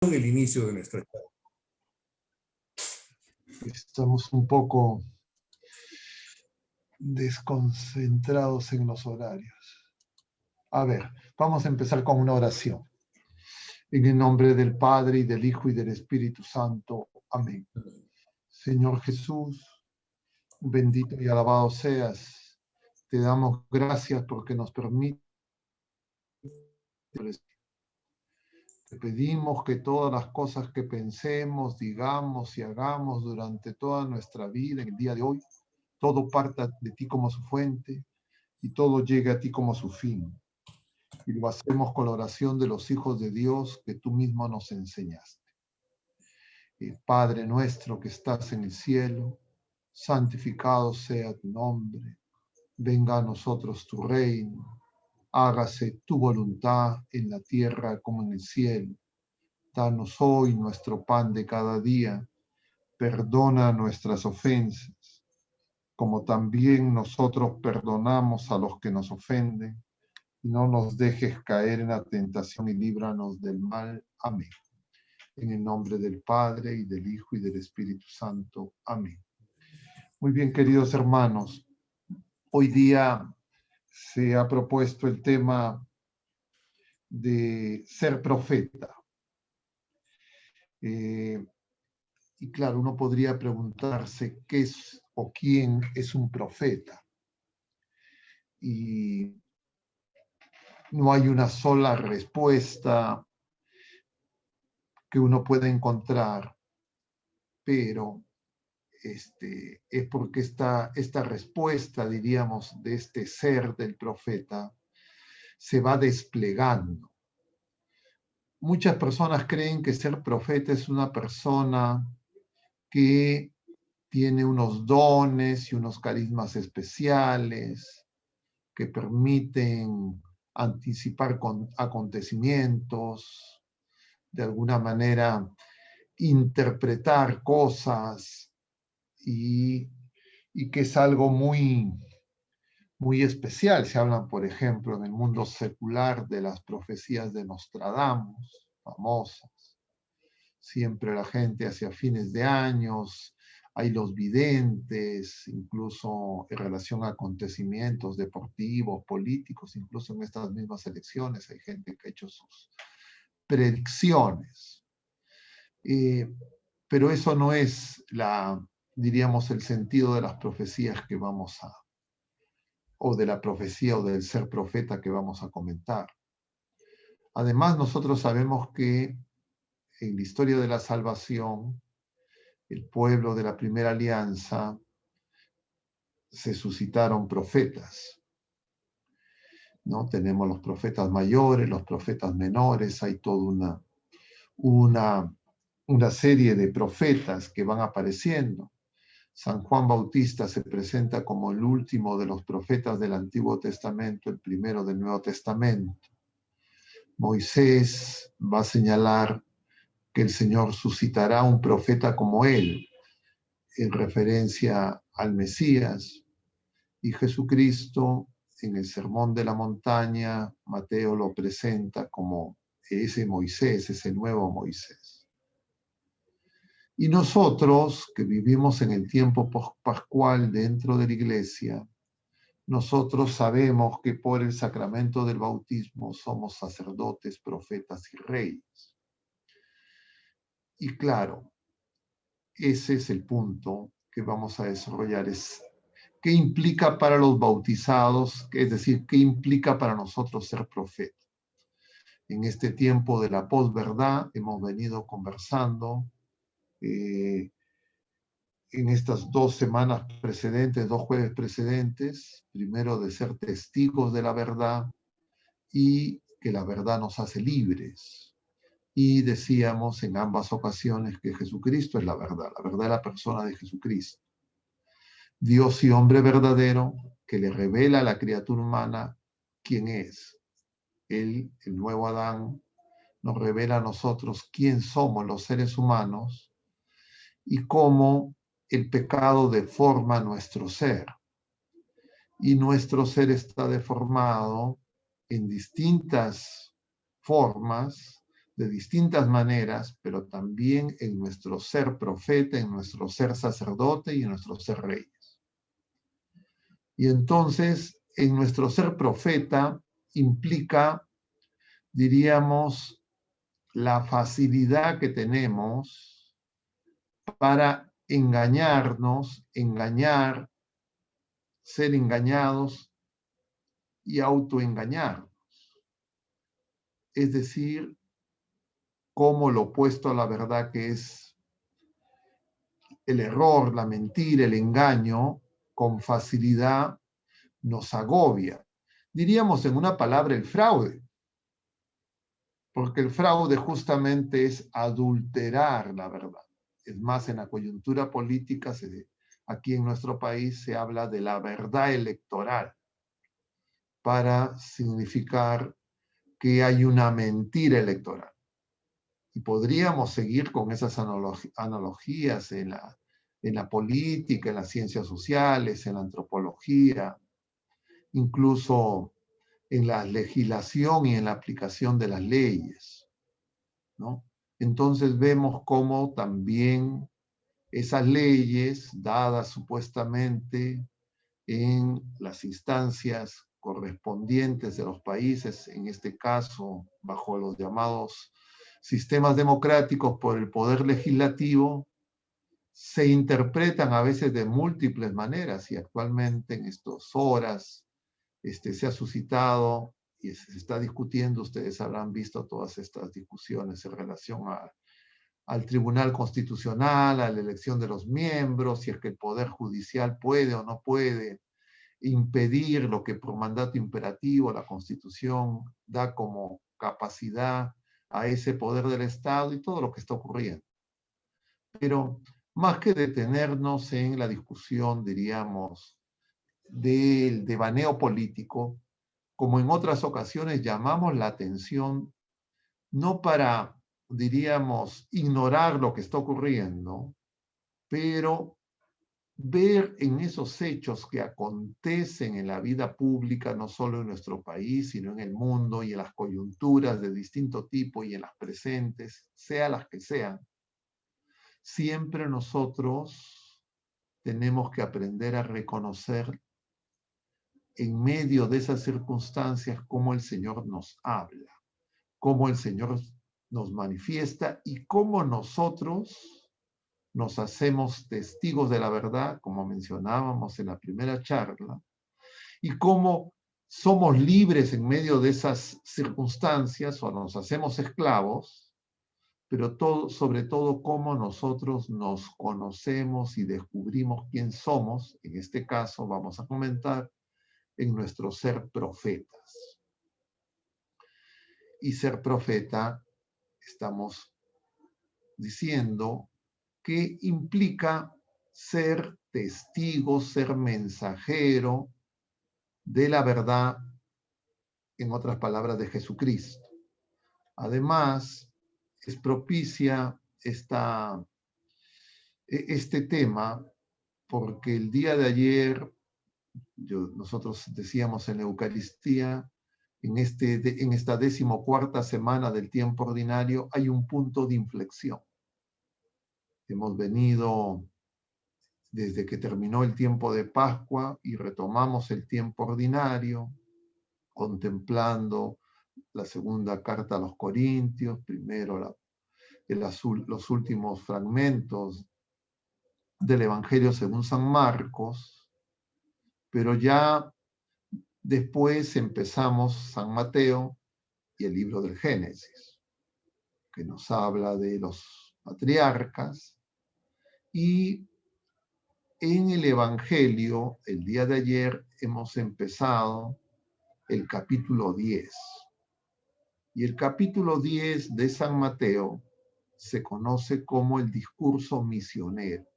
el inicio de nuestra charla. Estamos un poco desconcentrados en los horarios. A ver, vamos a empezar con una oración. En el nombre del Padre, y del Hijo, y del Espíritu Santo. Amén. Señor Jesús, bendito y alabado seas. Te damos gracias porque nos permite. Te pedimos que todas las cosas que pensemos, digamos y hagamos durante toda nuestra vida, en el día de hoy, todo parta de ti como su fuente y todo llegue a ti como su fin. Y lo hacemos con la oración de los hijos de Dios que tú mismo nos enseñaste. Padre nuestro que estás en el cielo, santificado sea tu nombre. Venga a nosotros tu reino. Hágase tu voluntad en la tierra como en el cielo. Danos hoy nuestro pan de cada día. Perdona nuestras ofensas, como también nosotros perdonamos a los que nos ofenden. No nos dejes caer en la tentación y líbranos del mal. Amén. En el nombre del Padre, y del Hijo, y del Espíritu Santo. Amén. Muy bien, queridos hermanos. Hoy día se ha propuesto el tema de ser profeta. Y claro, uno podría preguntarse qué es o quién es un profeta. Y no hay una sola respuesta que uno pueda encontrar, pero es porque esta respuesta, diríamos, de este ser del profeta se va desplegando. Muchas personas creen que ser profeta es una persona que tiene unos dones y unos carismas especiales que permiten anticipar acontecimientos, de alguna manera interpretar cosas y que es algo muy, muy especial. Se hablan, por ejemplo, en el mundo secular de las profecías de Nostradamus, famosas. Siempre la gente hacia fines de años, hay los videntes, incluso en relación a acontecimientos deportivos, políticos, incluso en estas mismas elecciones hay gente que ha hecho sus predicciones. Pero eso no es diríamos, el sentido de las profecías que vamos a, o de la profecía o del ser profeta que vamos a comentar. Además, nosotros sabemos que en la historia de la salvación, el pueblo de la primera alianza, se suscitaron profetas, ¿no? Tenemos los profetas mayores, los profetas menores, hay toda una serie de profetas que van apareciendo. San Juan Bautista se presenta como el último de los profetas del Antiguo Testamento, el primero del Nuevo Testamento. Moisés va a señalar que el Señor suscitará un profeta como él, en referencia al Mesías. Y Jesucristo, en el Sermón de la Montaña, Mateo lo presenta como ese Moisés, ese nuevo Moisés. Y nosotros, que vivimos en el tiempo pascual dentro de la iglesia, nosotros sabemos que por el sacramento del bautismo somos sacerdotes, profetas y reyes. Y claro, ese es el punto que vamos a desarrollar. ¿Qué implica para los bautizados? Es decir, ¿qué implica para nosotros ser profeta? En este tiempo de la posverdad hemos venido conversando en estas 2 semanas precedentes, 2 jueves precedentes, primero de ser testigos de la verdad y que la verdad nos hace libres. Y decíamos en ambas ocasiones que Jesucristo es la verdad es la persona de Jesucristo. Dios y hombre verdadero que le revela a la criatura humana quién es. Él, el nuevo Adán, nos revela a nosotros quién somos los seres humanos y cómo el pecado deforma nuestro ser. Y nuestro ser está deformado en distintas formas de distintas maneras, pero también en nuestro ser profeta, en nuestro ser sacerdote y en nuestro ser reyes. Y entonces, en nuestro ser profeta implica, diríamos, la facilidad que tenemos para engañarnos, engañar, ser engañados y autoengañar. Es decir, como lo opuesto a la verdad, que es el error, la mentira, el engaño, con facilidad nos agobia. Diríamos en una palabra el fraude, porque el fraude justamente es adulterar la verdad. Es más, en la coyuntura política, aquí en nuestro país se habla de la verdad electoral para significar que hay una mentira electoral. Y podríamos seguir con esas analogías en la política, en las ciencias sociales, en la antropología, incluso en la legislación y en la aplicación de las leyes, ¿no? Entonces vemos cómo también esas leyes, dadas supuestamente en las instancias correspondientes de los países, en este caso bajo los llamados sistemas democráticos por el poder legislativo, se interpretan a veces de múltiples maneras, y actualmente en estas horas se ha suscitado y se está discutiendo, ustedes habrán visto todas estas discusiones en relación al Tribunal Constitucional, a la elección de los miembros, si es que el Poder Judicial puede o no puede impedir lo que por mandato imperativo la Constitución da como capacidad a ese poder del Estado y todo lo que está ocurriendo. Pero más que detenernos en la discusión, diríamos, del devaneo político, como en otras ocasiones llamamos la atención, no para, diríamos, ignorar lo que está ocurriendo, pero ver en esos hechos que acontecen en la vida pública, no solo en nuestro país, sino en el mundo y en las coyunturas de distinto tipo y en las presentes, sea las que sean, siempre nosotros tenemos que aprender a reconocer en medio de esas circunstancias cómo el Señor nos habla, cómo el Señor nos manifiesta y cómo nosotros nos hacemos testigos de la verdad, como mencionábamos en la primera charla, y cómo somos libres en medio de esas circunstancias o nos hacemos esclavos, pero sobre todo cómo nosotros nos conocemos y descubrimos quién somos, en este caso vamos a comentar, en nuestro ser profetas. Y ser profeta, estamos diciendo, que implica ser testigo, ser mensajero de la verdad, en otras palabras, de Jesucristo. Además, es propicia este tema porque el día de ayer, nosotros decíamos en la Eucaristía, en esta 14ª semana del tiempo ordinario, hay un punto de inflexión. Hemos venido desde que terminó el tiempo de Pascua y retomamos el tiempo ordinario, contemplando la segunda carta a los Corintios, primero los últimos fragmentos del Evangelio según San Marcos, pero ya después empezamos San Mateo y el libro del Génesis, que nos habla de los patriarcas, y en el Evangelio, el día de ayer, hemos empezado el capítulo 10. Y el capítulo 10 de San Mateo se conoce como el discurso misionero.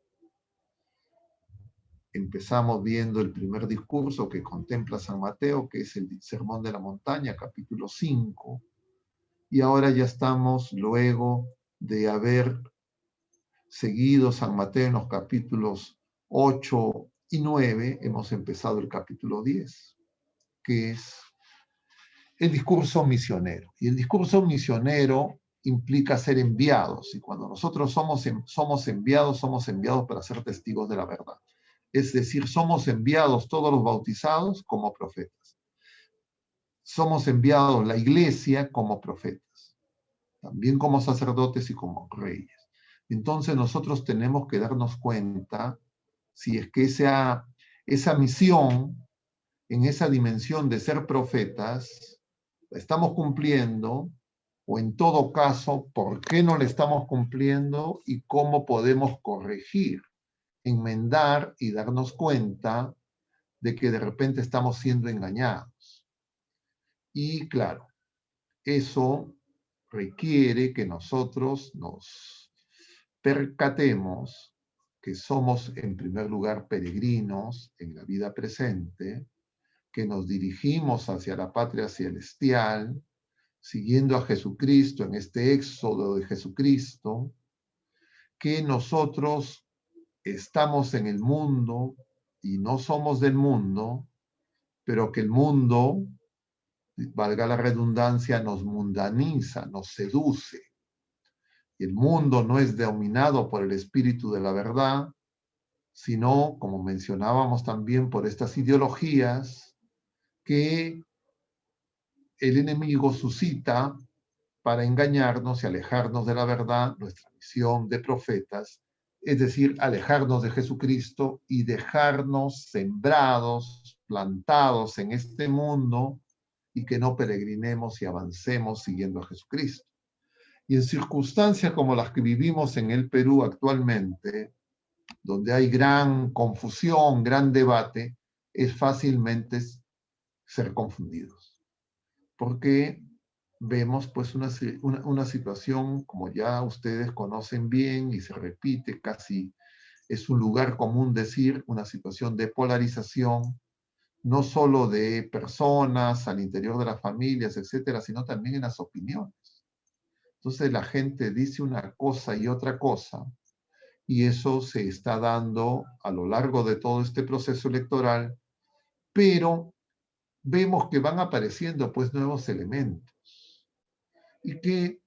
Empezamos viendo el primer discurso que contempla San Mateo, que es el Sermón de la Montaña, capítulo 5. Y ahora ya estamos, luego de haber seguido San Mateo en los capítulos 8 y 9, hemos empezado el capítulo 10, que es el discurso misionero. Y el discurso misionero implica ser enviados. Y cuando nosotros somos enviados para ser testigos de la verdad. Es decir, somos enviados todos los bautizados como profetas. Somos enviados la iglesia como profetas, también como sacerdotes y como reyes. Entonces nosotros tenemos que darnos cuenta si es que esa misión, en esa dimensión de ser profetas, la estamos cumpliendo, o en todo caso, ¿por qué no la estamos cumpliendo y cómo podemos corregir, enmendar y darnos cuenta de que de repente estamos siendo engañados? Y claro, eso requiere que nosotros nos percatemos que somos en primer lugar peregrinos en la vida presente, que nos dirigimos hacia la patria celestial, siguiendo a Jesucristo en este éxodo de Jesucristo, que nosotros estamos en el mundo y no somos del mundo, pero que el mundo, valga la redundancia, nos mundaniza, nos seduce. Y el mundo no es dominado por el espíritu de la verdad, sino, como mencionábamos también, por estas ideologías que el enemigo suscita para engañarnos y alejarnos de la verdad, nuestra misión de profetas, es decir, alejarnos de Jesucristo y dejarnos sembrados, plantados en este mundo y que no peregrinemos y avancemos siguiendo a Jesucristo. Y en circunstancias como las que vivimos en el Perú actualmente, donde hay gran confusión, gran debate, es fácilmente ser confundidos. Porque vemos pues una situación, como ya ustedes conocen bien y se repite, casi es un lugar común decir, una situación de polarización, no solo de personas al interior de las familias, etcétera, sino también en las opiniones. Entonces la gente dice una cosa y otra cosa, y eso se está dando a lo largo de todo este proceso electoral, pero vemos que van apareciendo pues nuevos elementos y que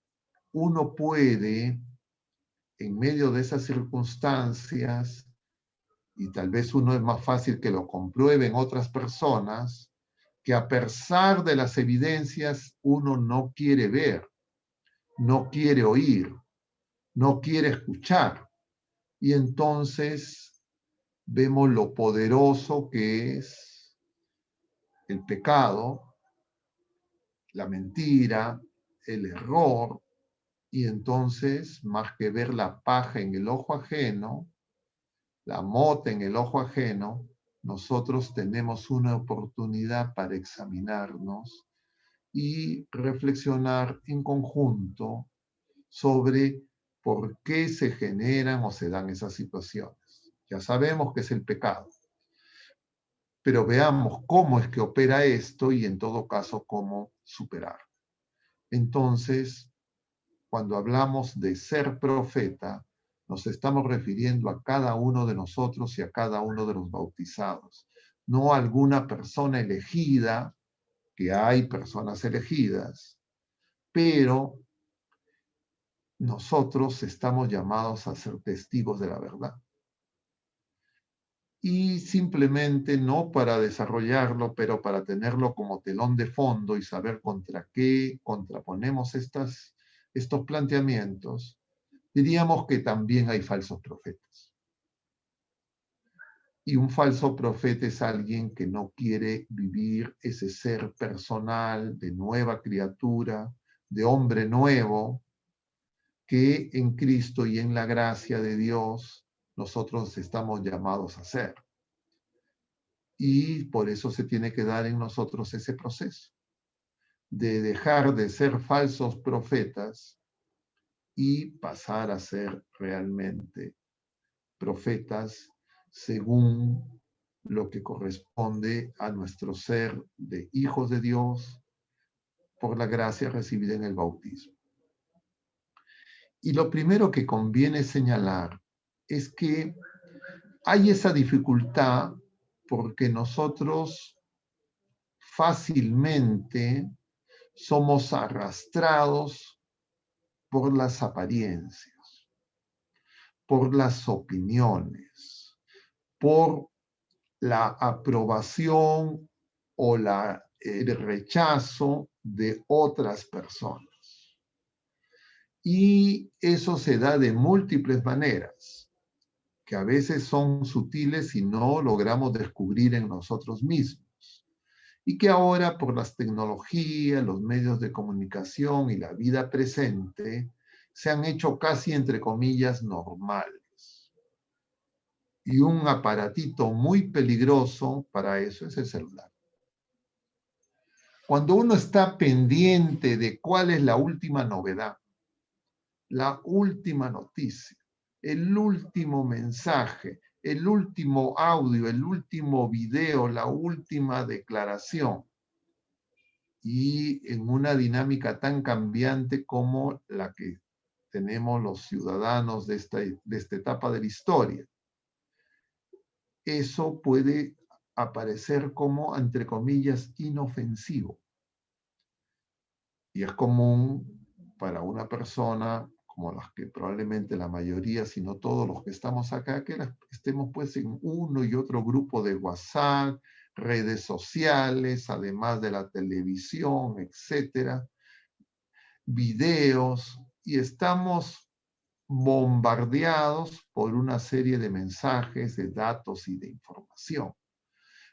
uno puede, en medio de esas circunstancias, y tal vez uno es más fácil que lo comprueben otras personas, que a pesar de las evidencias uno no quiere ver, no quiere oír, no quiere escuchar. Y entonces vemos lo poderoso que es el pecado, la mentira, el error, y entonces, más que ver la paja en el ojo ajeno, la mota en el ojo ajeno, nosotros tenemos una oportunidad para examinarnos y reflexionar en conjunto sobre por qué se generan o se dan esas situaciones. Ya sabemos que es el pecado, pero veamos cómo es que opera esto y en todo caso cómo superar. Entonces, cuando hablamos de ser profeta, nos estamos refiriendo a cada uno de nosotros y a cada uno de los bautizados, no a alguna persona elegida, que hay personas elegidas, pero nosotros estamos llamados a ser testigos de la verdad. Y simplemente no para desarrollarlo, pero para tenerlo como telón de fondo y saber contra qué contraponemos estos planteamientos, diríamos que también hay falsos profetas. Y un falso profeta es alguien que no quiere vivir ese ser personal de nueva criatura, de hombre nuevo, que en Cristo y en la gracia de Dios nosotros estamos llamados a ser. Y por eso se tiene que dar en nosotros ese proceso de dejar de ser falsos profetas y pasar a ser realmente profetas según lo que corresponde a nuestro ser de hijos de Dios por la gracia recibida en el bautismo. Y lo primero que conviene señalar es que hay esa dificultad porque nosotros fácilmente somos arrastrados por las apariencias, por las opiniones, por la aprobación o el rechazo de otras personas. Y eso se da de múltiples maneras, que a veces son sutiles y no logramos descubrir en nosotros mismos. Y que ahora, por las tecnologías, los medios de comunicación y la vida presente, se han hecho casi, entre comillas, normales. Y un aparatito muy peligroso para eso es el celular. Cuando uno está pendiente de cuál es la última novedad, la última noticia, el último mensaje, el último audio, el último video, la última declaración, y en una dinámica tan cambiante como la que tenemos los ciudadanos de esta etapa de la historia, eso puede aparecer como, entre comillas, inofensivo. Y es común para una persona, como las que probablemente la mayoría, si no todos los que estamos acá, que estemos pues en uno y otro grupo de WhatsApp, redes sociales, además de la televisión, etcétera, videos, y estamos bombardeados por una serie de mensajes, de datos y de información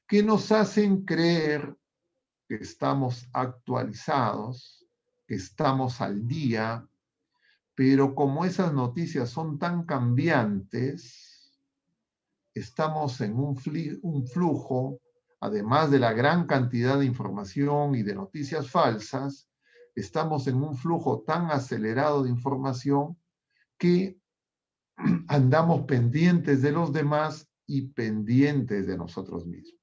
que nos hacen creer que estamos actualizados, que estamos al día, pero como esas noticias son tan cambiantes, estamos en un flujo, además de la gran cantidad de información y de noticias falsas, estamos en un flujo tan acelerado de información que andamos pendientes de los demás y pendientes de nosotros mismos.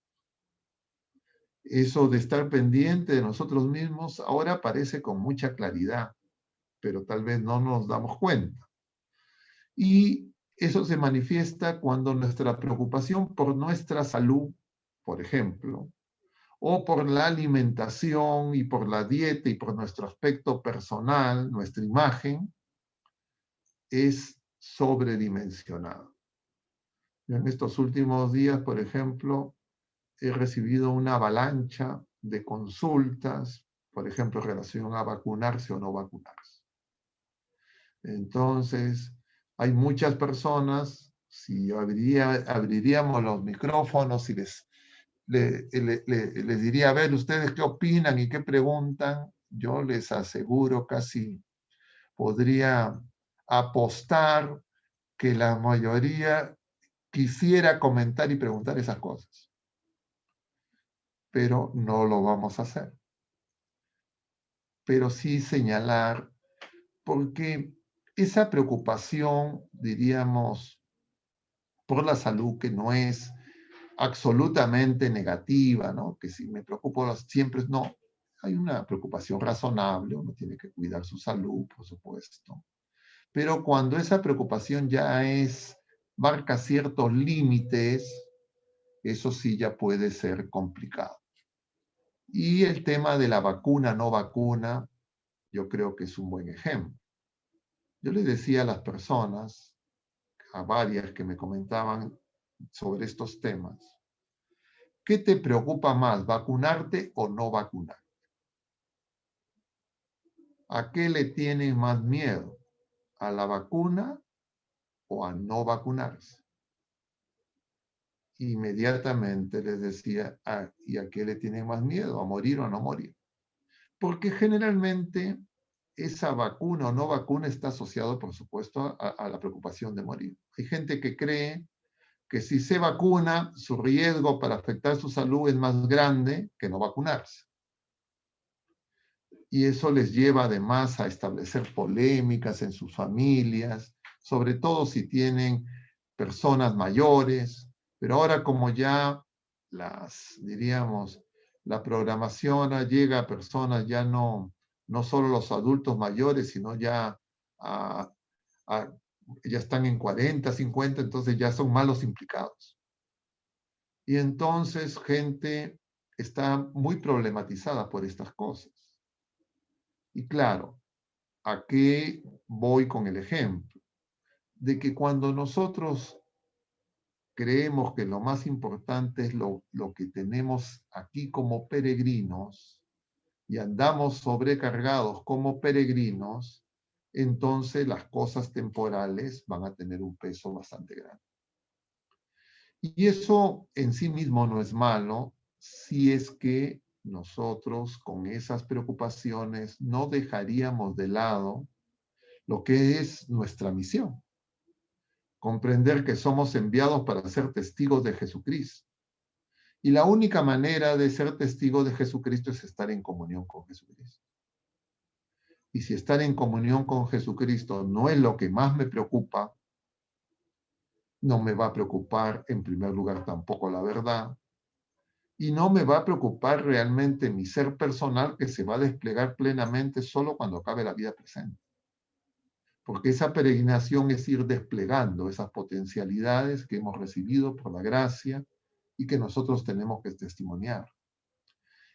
Eso de estar pendiente de nosotros mismos ahora aparece con mucha claridad, pero tal vez no nos damos cuenta. Y eso se manifiesta cuando nuestra preocupación por nuestra salud, por ejemplo, o por la alimentación y por la dieta y por nuestro aspecto personal, nuestra imagen, es sobredimensionada. Yo en estos últimos días, por ejemplo, he recibido una avalancha de consultas, por ejemplo, en relación a vacunarse o no vacunarse. Entonces, hay muchas personas, si abriríamos los micrófonos y les diría, a ver, ustedes qué opinan y qué preguntan, yo les aseguro, casi podría apostar que la mayoría quisiera comentar y preguntar esas cosas, pero no lo vamos a hacer. Pero sí señalar, porque esa preocupación, diríamos, por la salud, que no es absolutamente negativa, ¿no? Que si me preocupo siempre, no. Hay una preocupación razonable, uno tiene que cuidar su salud, por supuesto. Pero cuando esa preocupación ya marca ciertos límites, eso sí ya puede ser complicado. Y el tema de la vacuna, no vacuna, yo creo que es un buen ejemplo. Yo le decía a las personas, a varias que me comentaban sobre estos temas, ¿qué te preocupa más, vacunarte o no vacunar? ¿A qué le tienen más miedo? ¿A la vacuna o a no vacunarse? Inmediatamente les decía, ¿y a qué le tienen más miedo? ¿A morir o a no morir? Porque generalmente esa vacuna o no vacuna está asociado, por supuesto, a la preocupación de morir. Hay gente que cree que si se vacuna, su riesgo para afectar su salud es más grande que no vacunarse. Y eso les lleva además a establecer polémicas en sus familias, sobre todo si tienen personas mayores, pero ahora como ya diríamos, la programación llega a personas ya no solo los adultos mayores, sino ya ya están en 40, 50, entonces ya son malos implicados. Y entonces gente está muy problematizada por estas cosas. Y claro, ¿A qué voy con el ejemplo? De que cuando nosotros creemos que lo más importante es lo que tenemos aquí como peregrinos y andamos sobrecargados como peregrinos, entonces las cosas temporales van a tener un peso bastante grande. Y eso en sí mismo no es malo si es que nosotros con esas preocupaciones no dejaríamos de lado lo que es nuestra misión. Comprender que somos enviados para ser testigos de Jesucristo. Y la única manera de ser testigo de Jesucristo es estar en comunión con Jesucristo. Y si estar en comunión con Jesucristo no es lo que más me preocupa, no me va a preocupar en primer lugar tampoco la verdad, y no me va a preocupar realmente mi ser personal que se va a desplegar plenamente solo cuando acabe la vida presente. Porque esa peregrinación es ir desplegando esas potencialidades que hemos recibido por la gracia y que nosotros tenemos que testimoniar.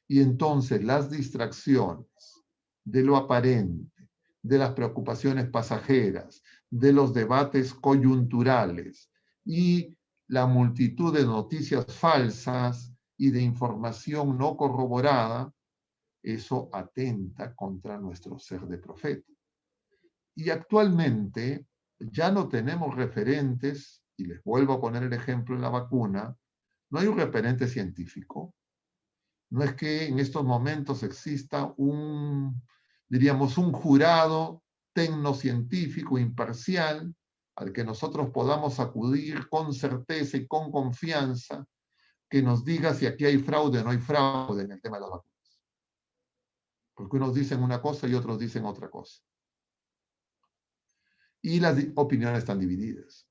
Y entonces las distracciones de lo aparente, de las preocupaciones pasajeras, de los debates coyunturales y la multitud de noticias falsas y de información no corroborada, eso atenta contra nuestro ser de profeta. Y actualmente ya no tenemos referentes, y les vuelvo a poner el ejemplo en la vacuna, no hay un referente científico. No es que en estos momentos exista diríamos, un jurado tecnocientífico imparcial al que nosotros podamos acudir con certeza y con confianza que nos diga si aquí hay fraude o no hay fraude en el tema de las vacunas. Porque unos dicen una cosa y otros dicen otra cosa. Y las opiniones están divididas.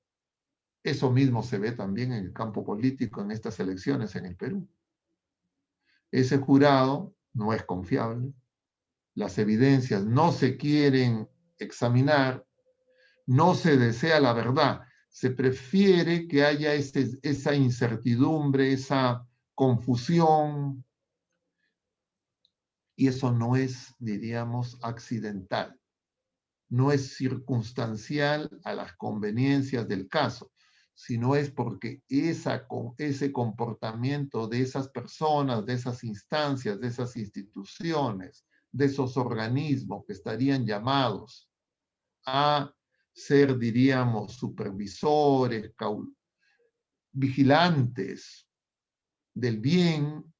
Eso mismo se ve también en el campo político en estas elecciones en el Perú. Ese jurado no es confiable, las evidencias no se quieren examinar, no se desea la verdad, se prefiere que haya esa incertidumbre, esa confusión, y eso no es, diríamos, accidental, no es circunstancial a las conveniencias del caso, sino es porque ese comportamiento de esas personas, de esas instancias, de esas instituciones, de esos organismos que estarían llamados a ser, diríamos, supervisores, vigilantes del bien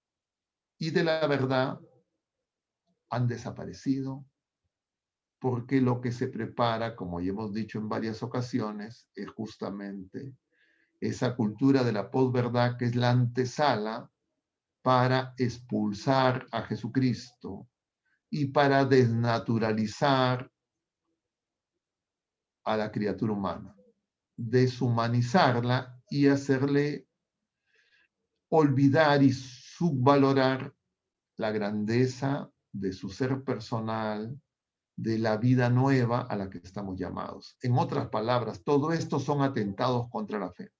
y de la verdad, han desaparecido porque lo que se prepara, como ya hemos dicho en varias ocasiones, es justamente esa cultura de la posverdad que es la antesala para expulsar a Jesucristo y para desnaturalizar a la criatura humana, deshumanizarla y hacerle olvidar y subvalorar la grandeza de su ser personal, de la vida nueva a la que estamos llamados. En otras palabras, todo esto son atentados contra la fe.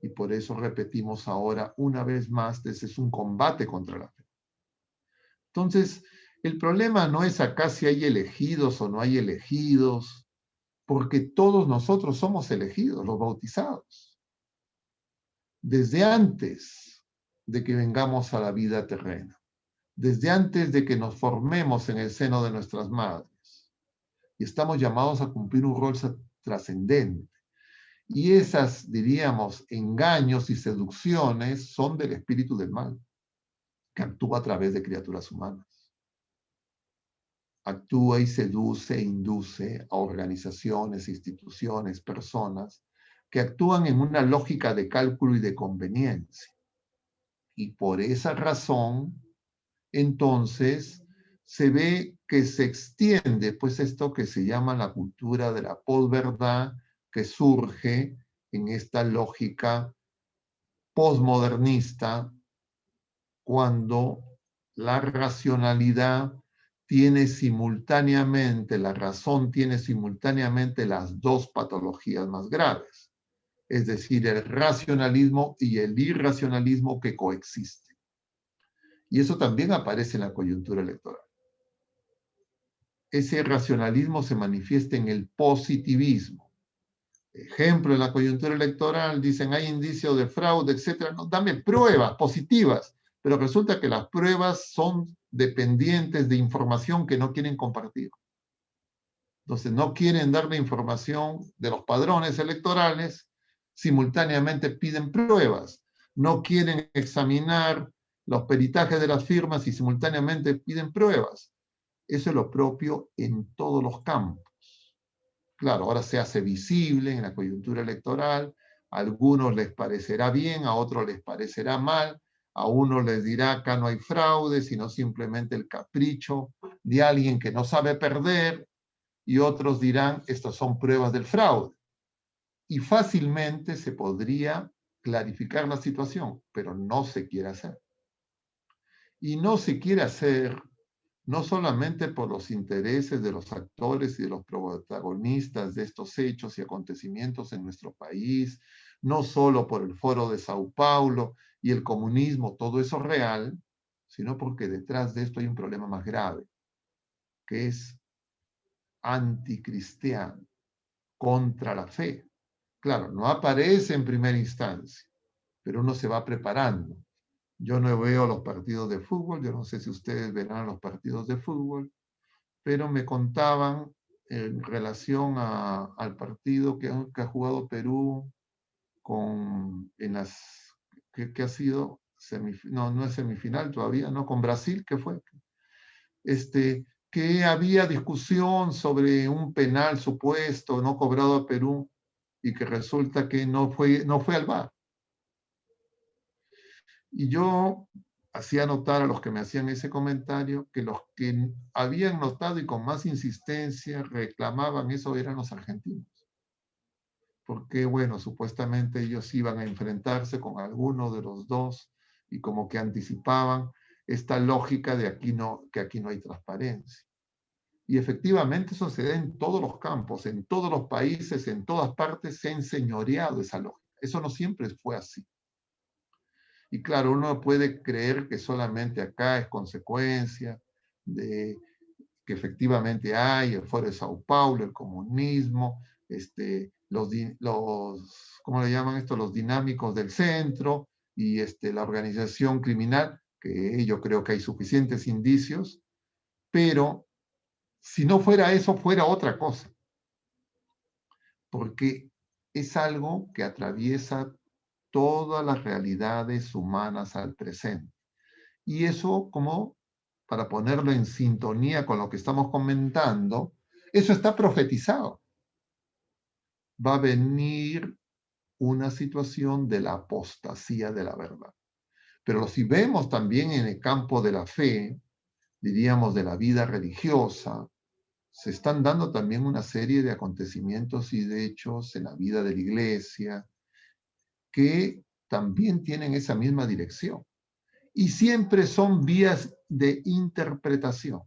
Y por eso repetimos ahora una vez más, ese es un combate contra la fe. Entonces, el problema no es acá si hay elegidos o no hay elegidos, porque todos nosotros somos elegidos, los bautizados, desde antes de que vengamos a la vida terrena, desde antes de que nos formemos en el seno de nuestras madres. Y estamos llamados a cumplir un rol trascendente. Y esas, diríamos, engaños y seducciones son del espíritu del mal, que actúa a través de criaturas humanas. Actúa y seduce e induce a organizaciones, instituciones, personas que actúan en una lógica de cálculo y de conveniencia. Y por esa razón, entonces, se ve que se extiende pues esto que se llama la cultura de la posverdad, que surge en esta lógica posmodernista cuando la racionalidad tiene simultáneamente, la razón tiene simultáneamente las dos patologías más graves, es decir, el racionalismo y el irracionalismo que coexisten. Y eso también aparece en la coyuntura electoral. ese racionalismo se manifiesta en el positivismo. Ejemplo, en la coyuntura electoral dicen hay indicios de fraude, etcétera. No, dame pruebas positivas, pero resulta que las pruebas son dependientes de información que no quieren compartir. Entonces, no quieren darme información de los padrones electorales, simultáneamente piden pruebas. No quieren examinar los peritajes de las firmas y simultáneamente piden pruebas. Eso es lo propio en todos los campos. Claro, ahora se hace visible en la coyuntura electoral, a algunos les parecerá bien, a otros les parecerá mal, a unos les dirá acá no hay fraude, sino simplemente el capricho de alguien que no sabe perder, y otros dirán estas son pruebas del fraude. Y fácilmente se podría clarificar la situación, pero no se quiere hacer. Y no se quiere hacer no solamente por los intereses de los actores y de los protagonistas de estos hechos y acontecimientos en nuestro país, no solo por el Foro de Sao Paulo y el comunismo, todo eso real, sino porque detrás de esto hay un problema más grave, que es anticristiano, contra la fe. Claro, no aparece en primera instancia, pero uno se va preparando. Yo no veo los partidos de fútbol, yo no sé si ustedes verán los partidos de fútbol, pero me contaban en relación al partido que ha jugado Perú en las que ha sido no, no es semifinal todavía, ¿no? Con Brasil, ¿qué fue? Que había discusión sobre un penal supuesto no cobrado a Perú y que resulta que no fue al VAR. Y yo hacía notar a los que me hacían ese comentario que los que habían notado y con más insistencia reclamaban eso eran los argentinos. Porque, bueno, supuestamente ellos iban a enfrentarse con alguno de los dos y como que anticipaban esta lógica de que aquí no hay transparencia. Y efectivamente eso se da en todos los campos, en todos los países, en todas partes se ha enseñoreado esa lógica. Eso no siempre fue así. Y claro, uno puede creer que solamente acá es consecuencia de que efectivamente hay el Foro de Sao Paulo, el comunismo, ¿cómo le llaman esto? Los dinámicos del centro y la organización criminal, que yo creo que hay suficientes indicios, pero si no fuera eso, fuera otra cosa, porque es algo que atraviesa todas las realidades humanas al presente. Y eso, como para ponerlo en sintonía con lo que estamos comentando, eso está profetizado. Va a venir una situación de la apostasía de la verdad. Pero si vemos también en el campo de la fe, diríamos de la vida religiosa, se están dando también una serie de acontecimientos y de hechos en la vida de la iglesia que también tienen esa misma dirección. Y siempre son vías de interpretación.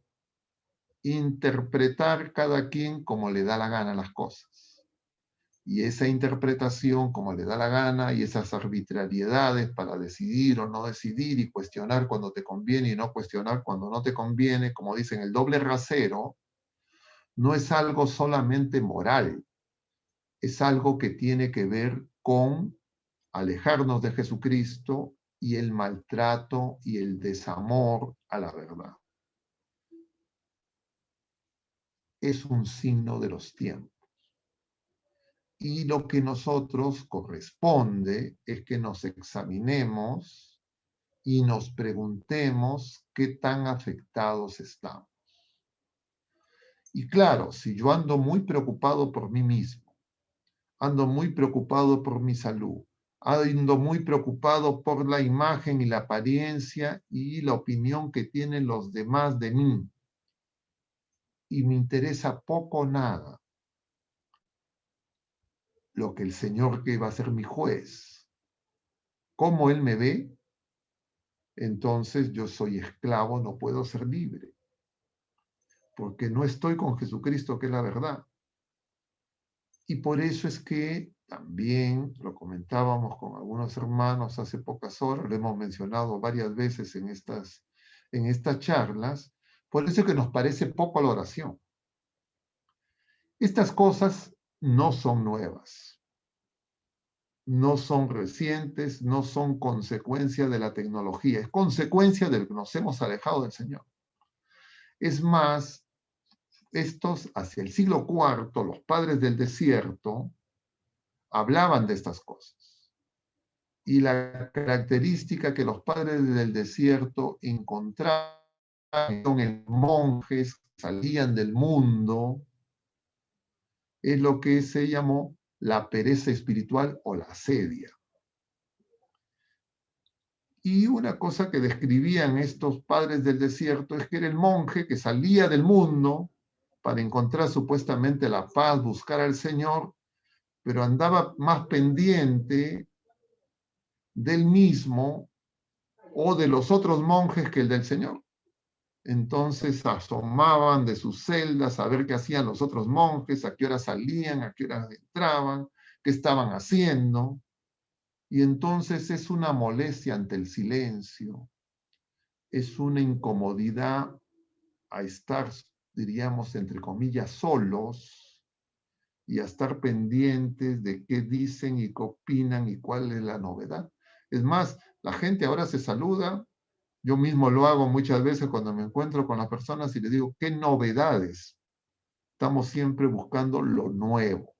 Interpretar cada quien como le da la gana las cosas. Y esa interpretación como le da la gana y esas arbitrariedades para decidir o no decidir y cuestionar cuando te conviene y no cuestionar cuando no te conviene, como dicen, el doble rasero, no es algo solamente moral, es algo que tiene que ver con alejarnos de Jesucristo y el maltrato y el desamor a la verdad. Es un signo de los tiempos. Y lo que nosotros corresponde es que nos examinemos y nos preguntemos qué tan afectados estamos. Y claro, si yo ando muy preocupado por mí mismo, ando muy preocupado por mi salud, ando muy preocupado por la imagen y la apariencia y la opinión que tienen los demás de mí, y me interesa poco o nada lo que el Señor, que va a ser mi juez, cómo Él me ve, entonces yo soy esclavo, no puedo ser libre, porque no estoy con Jesucristo, que es la verdad. Y por eso es que también lo comentábamos con algunos hermanos hace pocas horas, lo hemos mencionado varias veces en estas charlas, por eso es que nos parece poco la oración. Estas cosas no son nuevas, no son recientes, no son consecuencia de la tecnología, es consecuencia de que nos hemos alejado del Señor. Es más, estos, hacia el siglo IV, los padres del desierto hablaban de estas cosas. Y la característica que los padres del desierto encontraban en monjes que salían del mundo es lo que se llamó la pereza espiritual o la asedia. Y una cosa que describían estos padres del desierto es que era el monje que salía del mundo para encontrar supuestamente la paz, buscar al Señor, pero andaba más pendiente del mismo o de los otros monjes que el del Señor. Entonces asomaban de sus celdas a ver qué hacían los otros monjes, a qué hora salían, a qué hora entraban, qué estaban haciendo. Y entonces es una molestia ante el silencio, es una incomodidad a estar, diríamos, entre comillas, solos y a estar pendientes de qué dicen y qué opinan y cuál es la novedad. Es más, la gente ahora se saluda. Yo mismo lo hago muchas veces cuando me encuentro con las personas y les digo, ¿qué novedades? Estamos siempre buscando lo nuevo,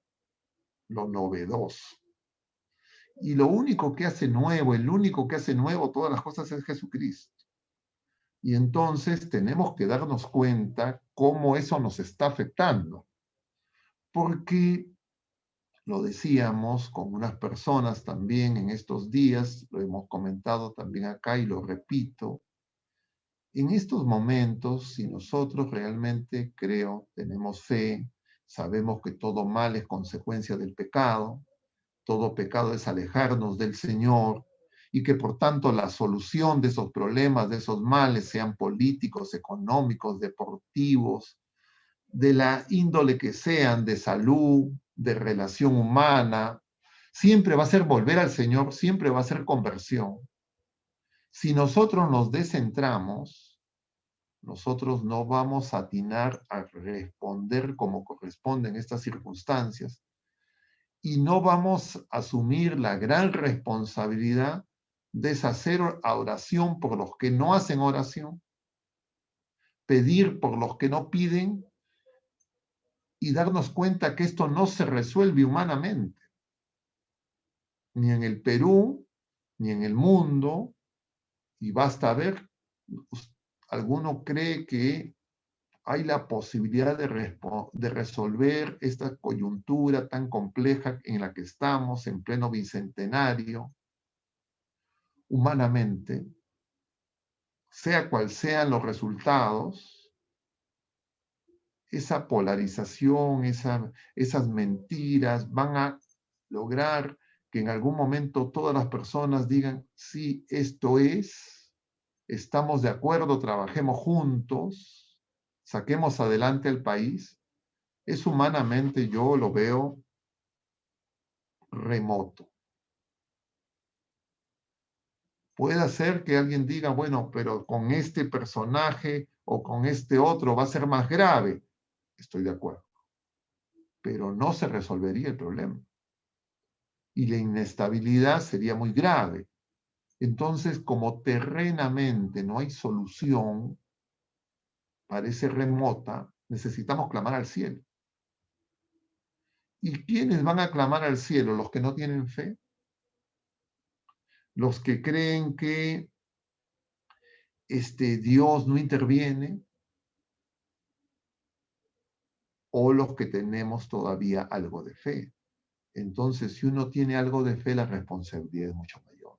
lo novedoso. Y lo único que hace nuevo, el único que hace nuevo todas las cosas es Jesucristo. Y entonces tenemos que darnos cuenta cómo eso nos está afectando. Porque lo decíamos con unas personas también en estos días, lo hemos comentado también acá y lo repito. En estos momentos, si nosotros realmente, creo, tenemos fe, sabemos que todo mal es consecuencia del pecado, todo pecado es alejarnos del Señor y que por tanto la solución de esos problemas, de esos males, sean políticos, económicos, deportivos, de la índole que sean, de salud, de relación humana, siempre va a ser volver al Señor, siempre va a ser conversión. Si nosotros nos descentramos, nosotros no vamos a atinar a responder como corresponde en estas circunstancias y no vamos a asumir la gran responsabilidad de hacer oración por los que no hacen oración, pedir por los que no piden y darnos cuenta que esto no se resuelve humanamente, ni en el Perú, ni en el mundo, y basta ver, alguno cree que hay la posibilidad de resolver esta coyuntura tan compleja en la que estamos en pleno bicentenario, humanamente, sea cual sean los resultados, esa polarización, esas mentiras van a lograr que en algún momento todas las personas digan, sí, esto es, estamos de acuerdo, trabajemos juntos, saquemos adelante el país. Es humanamente, yo lo veo remoto. Puede ser que alguien diga, bueno, pero con este personaje o con este otro va a ser más grave. Estoy de acuerdo. Pero no se resolvería el problema. Y la inestabilidad sería muy grave. Entonces, como terrenamente no hay solución, parece remota, necesitamos clamar al cielo. ¿Y quiénes van a clamar al cielo? Los que no tienen fe, los que creen que Dios no interviene, o los que tenemos todavía algo de fe. Entonces, si uno tiene algo de fe, la responsabilidad es mucho mayor.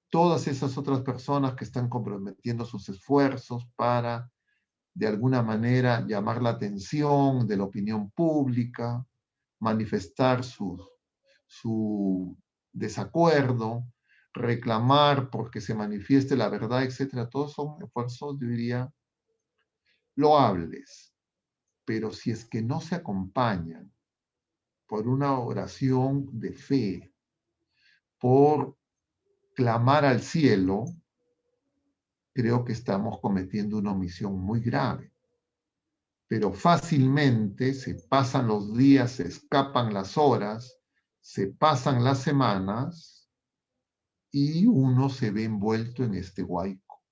Todas esas otras personas que están comprometiendo sus esfuerzos para, de alguna manera, llamar la atención de la opinión pública, manifestar su desacuerdo, reclamar porque se manifieste la verdad, etcétera, todos son esfuerzos, yo diría, loables. Pero si es que no se acompañan por una oración de fe, por clamar al cielo, creo que estamos cometiendo una omisión muy grave. pero fácilmente se pasan los días, se escapan las horas, se pasan las semanas y uno se ve envuelto en este huaico.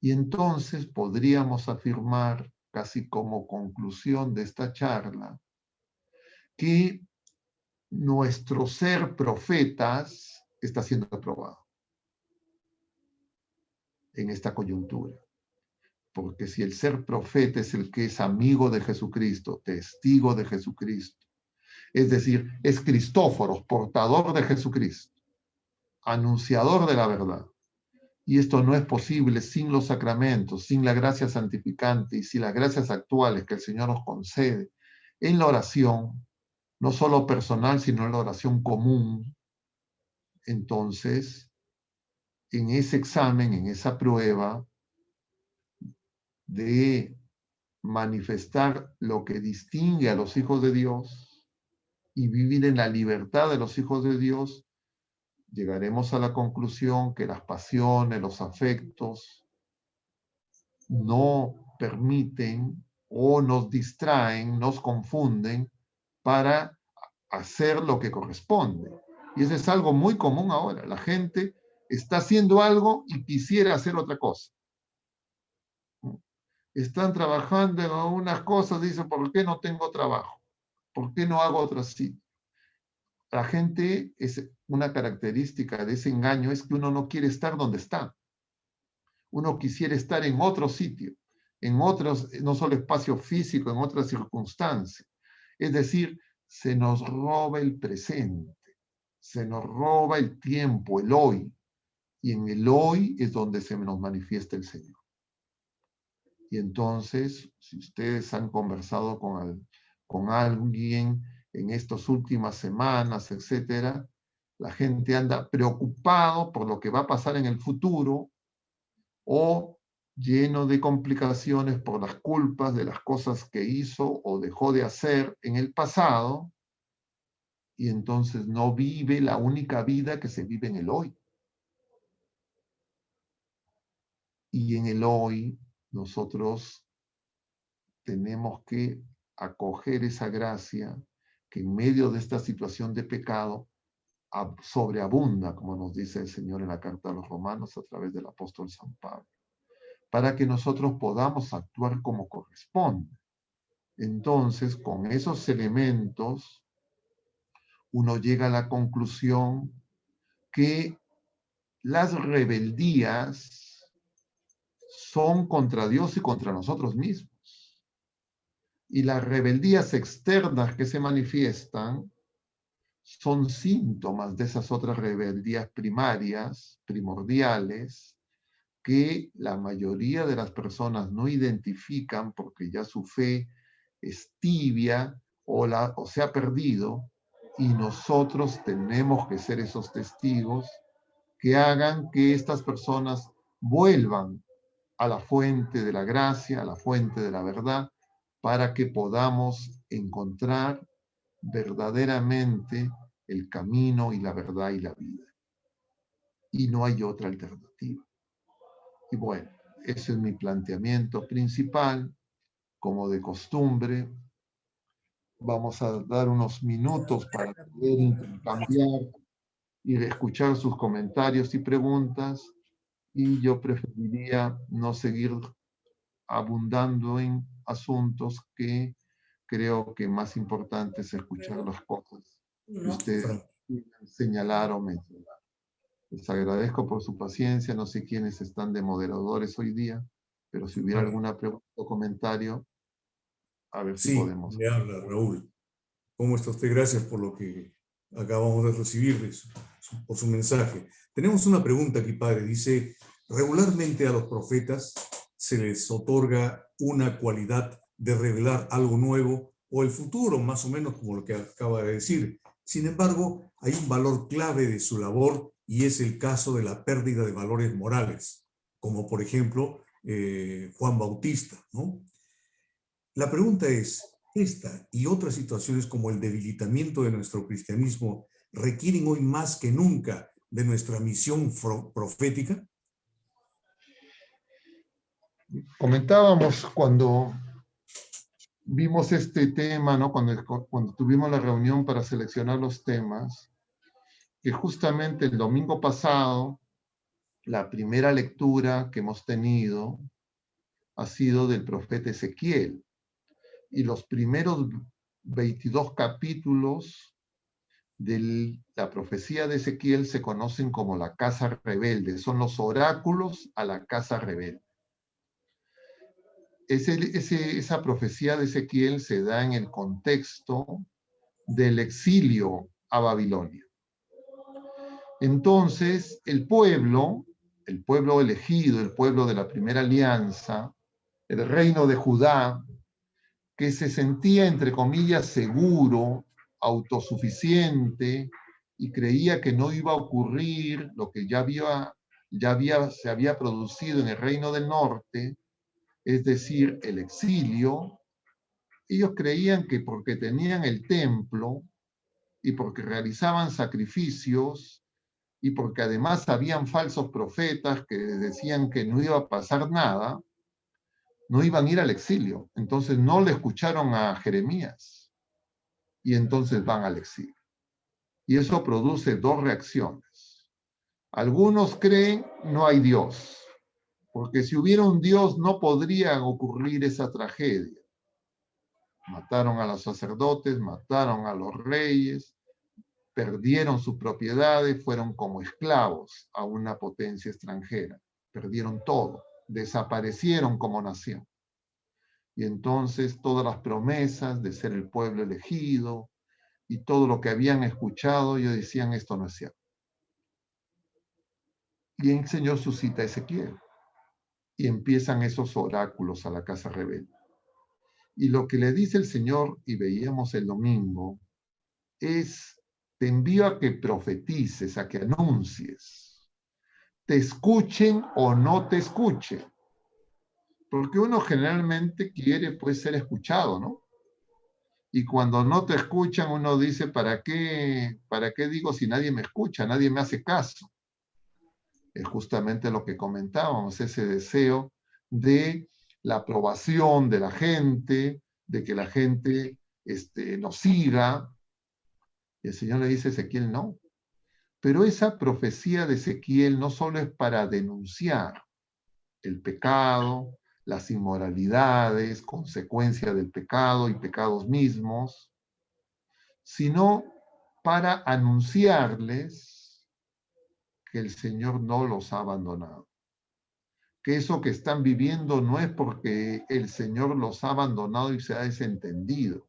Y entonces podríamos afirmar, casi como conclusión de esta charla, que nuestro ser profetas está siendo aprobado en esta coyuntura. Porque si el ser profeta es el que es amigo de Jesucristo, testigo de Jesucristo, es decir, es Cristóforos, portador de Jesucristo, anunciador de la verdad. Y esto no es posible sin los sacramentos, sin la gracia santificante y sin las gracias actuales que el Señor nos concede en la oración, no solo personal, sino en la oración común. Entonces, en ese examen, en esa prueba de manifestar lo que distingue a los hijos de Dios y vivir en la libertad de los hijos de Dios, llegaremos a la conclusión que las pasiones, los afectos, no permiten o nos distraen, nos confunden para hacer lo que corresponde. Y eso es algo muy común ahora. La gente está haciendo algo y quisiera hacer otra cosa. Están trabajando en unas cosas, dicen, ¿por qué no tengo trabajo? ¿Por qué no hago otro sitio? La gente, es una característica de ese engaño, es que uno no quiere estar donde está. Uno quisiera estar en otro sitio, en otros, no solo espacio físico, en otras circunstancias. Es decir, se nos roba el presente, se nos roba el tiempo, el hoy. Y en el hoy es donde se nos manifiesta el Señor. Y entonces, si ustedes han conversado con alguien en estas últimas semanas, etcétera, la gente anda preocupado por lo que va a pasar en el futuro o lleno de complicaciones por las culpas de las cosas que hizo o dejó de hacer en el pasado, y entonces no vive la única vida que se vive en el hoy. Y en el hoy nosotros tenemos que acoger esa gracia que en medio de esta situación de pecado sobreabunda, como nos dice el Señor en la carta a los Romanos a través del apóstol San Pablo, para que nosotros podamos actuar como corresponde. Entonces, con esos elementos, uno llega a la conclusión que las rebeldías son contra Dios y contra nosotros mismos. Y las rebeldías externas que se manifiestan son síntomas de esas otras rebeldías primarias, primordiales, que la mayoría de las personas no identifican porque ya su fe es tibia o se ha perdido, y nosotros tenemos que ser esos testigos que hagan que estas personas vuelvan a la fuente de la gracia, a la fuente de la verdad, para que podamos encontrar verdaderamente el camino y la verdad y la vida. Y no hay otra alternativa. Y bueno, ese es mi planteamiento principal. Como de costumbre, vamos a dar unos minutos para poder intercambiar y escuchar sus comentarios y preguntas. Y yo preferiría no seguir abundando en asuntos que creo que más importante es escuchar las cosas que ustedes señalaron o mencionaron. Les agradezco por su paciencia. No sé quiénes están de moderadores hoy día, pero si hubiera alguna pregunta o comentario, a ver si podemos. Le habla Raúl. ¿Cómo está usted? Gracias por lo que acabamos de recibir, por su mensaje. Tenemos una pregunta aquí, padre. Dice, regularmente a los profetas se les otorga una cualidad de revelar algo nuevo o el futuro, más o menos como lo que acaba de decir. Sin embargo, hay un valor clave de su labor y es el caso de la pérdida de valores morales, como por ejemplo Juan Bautista, ¿no? La pregunta es, ¿esta y otras situaciones como el debilitamiento de nuestro cristianismo requieren hoy más que nunca de nuestra misión profética? Comentábamos cuando vimos este tema, ¿no? Cuando tuvimos la reunión para seleccionar los temas, que justamente el domingo pasado, la primera lectura que hemos tenido ha sido del profeta Ezequiel. Y los primeros 22 capítulos de la profecía de Ezequiel se conocen como la casa rebelde. Son los oráculos a la casa rebelde. Esa profecía de Ezequiel se da en el contexto del exilio a Babilonia. Entonces, el pueblo elegido, el pueblo de la primera alianza, el reino de Judá, que se sentía, entre comillas, seguro, autosuficiente, y creía que no iba a ocurrir lo que se había producido en el reino del norte, es decir, el exilio. Ellos creían que porque tenían el templo y porque realizaban sacrificios y porque además habían falsos profetas que decían que no iba a pasar nada, no iban a ir al exilio. Entonces no le escucharon a Jeremías y entonces van al exilio. Y eso produce dos reacciones. Algunos creen no hay Dios, porque si hubiera un Dios no podría ocurrir esa tragedia. Mataron a los sacerdotes, mataron a los reyes, perdieron sus propiedades, fueron como esclavos a una potencia extranjera, perdieron todo, desaparecieron como nación. Y entonces todas las promesas de ser el pueblo elegido y todo lo que habían escuchado, ellos decían, esto no es cierto. Y el Señor suscita a Ezequiel y empiezan esos oráculos a la casa rebelde. Y lo que le dice el Señor, y veíamos el domingo, es, te envío a que profetices, a que anuncies, te escuchen o no te escuchen. Porque uno generalmente quiere pues ser escuchado, ¿no? Y cuando no te escuchan, uno dice, ¿para qué digo si nadie me escucha, nadie me hace caso? Es justamente lo que comentábamos, ese deseo de la aprobación de la gente, de que la gente nos siga. Y el Señor le dice a Ezequiel, no. Pero esa profecía de Ezequiel no solo es para denunciar el pecado, las inmoralidades, consecuencia del pecado y pecados mismos, sino para anunciarles que el Señor no los ha abandonado. Que eso que están viviendo no es porque el Señor los ha abandonado y se ha desentendido,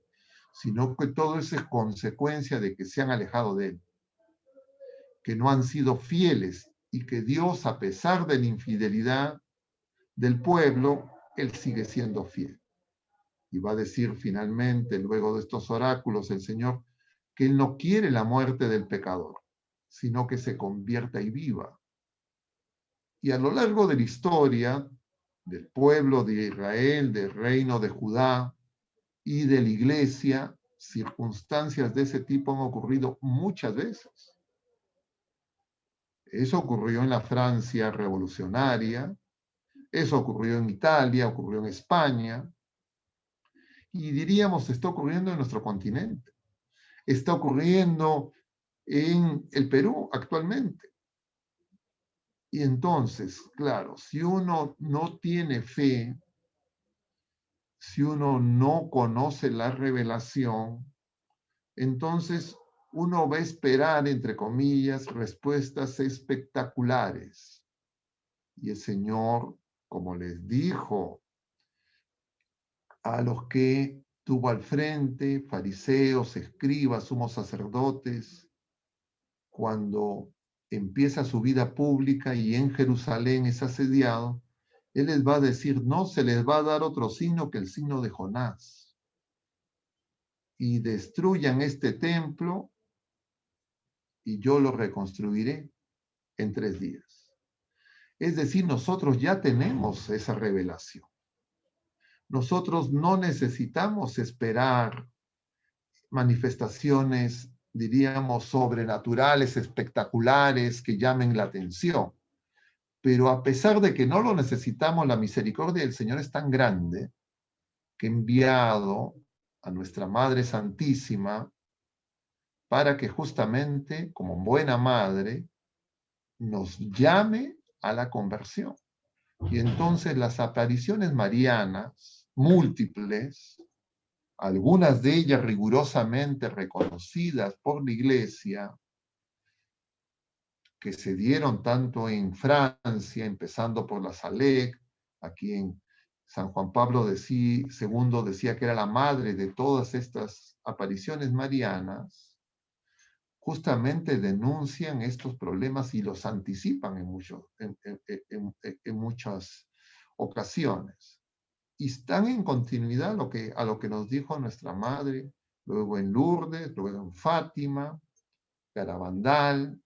sino que todo eso es consecuencia de que se han alejado de Él, que no han sido fieles y que Dios, a pesar de la infidelidad del pueblo, Él sigue siendo fiel. Y va a decir finalmente, luego de estos oráculos, el Señor, que Él no quiere la muerte del pecador, sino que se convierta y viva. Y a lo largo de la historia del pueblo de Israel, del reino de Judá y de la iglesia, circunstancias de ese tipo han ocurrido muchas veces. Eso ocurrió en la Francia revolucionaria, eso ocurrió en Italia, ocurrió en España, y diríamos, está ocurriendo en nuestro continente. Está ocurriendo en el Perú actualmente. Y entonces, claro, si uno no tiene fe, si uno no conoce la revelación, entonces uno va a esperar, entre comillas, respuestas espectaculares. Y el Señor, como les dijo a los que tuvo al frente, fariseos, escribas, sumos sacerdotes, cuando empieza su vida pública y en Jerusalén es asediado, Él les va a decir, no se les va a dar otro signo que el signo de Jonás. Y destruyan este templo y yo lo reconstruiré en 3 días. Es decir, nosotros ya tenemos esa revelación. Nosotros no necesitamos esperar manifestaciones, diríamos, sobrenaturales, espectaculares, que llamen la atención. Pero a pesar de que no lo necesitamos, la misericordia del Señor es tan grande que ha enviado a nuestra Madre Santísima para que justamente, como buena madre, nos llame a la conversión. Y entonces las apariciones marianas, múltiples, algunas de ellas rigurosamente reconocidas por la Iglesia, que se dieron tanto en Francia, empezando por la Salec, aquí en San Juan Pablo II decía que era la madre de todas estas apariciones marianas, justamente denuncian estos problemas y los anticipan en muchas ocasiones. Y están en continuidad a lo que nos dijo nuestra madre, luego en Lourdes, luego en Fátima, Garabandal,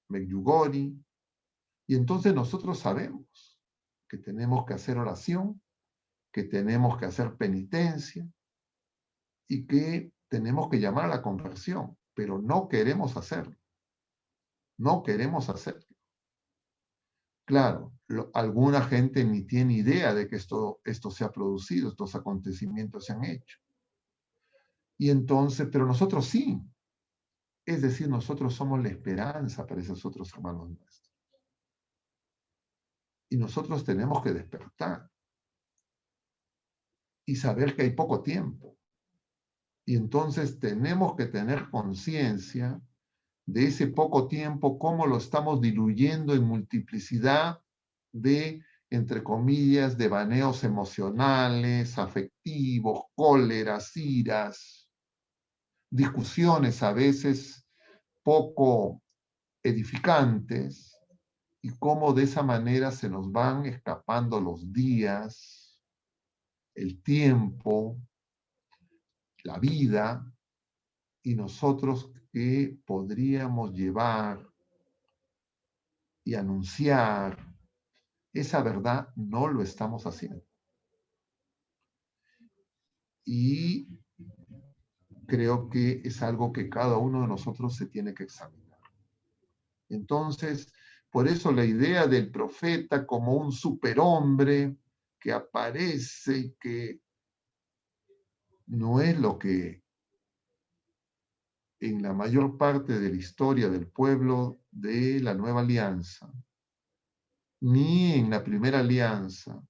Medjugorje. Y entonces nosotros sabemos que tenemos que hacer oración, que tenemos que hacer penitencia y que tenemos que llamar a la conversión, pero no queremos hacerlo. No queremos hacerlo. Claro, alguna gente ni tiene idea de que esto se ha producido, estos acontecimientos se han hecho. Y entonces, pero nosotros sí. Es decir, nosotros somos la esperanza para esos otros hermanos nuestros. Y nosotros tenemos que despertar y saber que hay poco tiempo. Y entonces tenemos que tener conciencia de ese poco tiempo, cómo lo estamos diluyendo en multiplicidad de, entre comillas, devaneos emocionales, afectivos, cóleras, iras, discusiones a veces poco edificantes, y cómo de esa manera se nos van escapando los días, el tiempo, la vida, y nosotros que podríamos llevar y anunciar esa verdad, no lo estamos haciendo. Y creo que es algo que cada uno de nosotros se tiene que examinar. Entonces, por eso la idea del profeta como un superhombre que aparece y que no es lo que en la mayor parte de la historia del pueblo de la Nueva Alianza, ni en la Primera Alianza,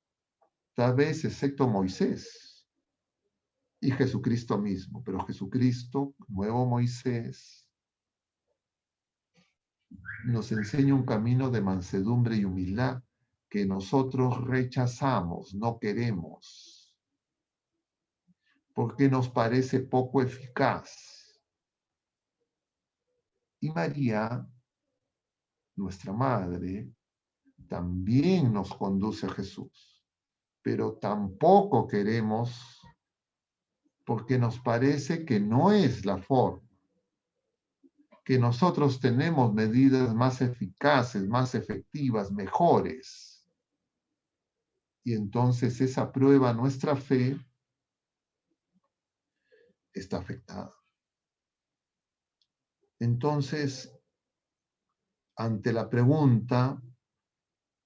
tal vez excepto Moisés y Jesucristo mismo, pero Jesucristo, nuevo Moisés, nos enseña un camino de mansedumbre y humildad que nosotros rechazamos, no queremos, porque nos parece poco eficaz. Y María, nuestra madre, también nos conduce a Jesús, pero tampoco queremos porque nos parece que no es la forma, que nosotros tenemos medidas más eficaces, más efectivas, mejores. Y entonces esa prueba, nuestra fe, está afectada. Entonces, ante la pregunta,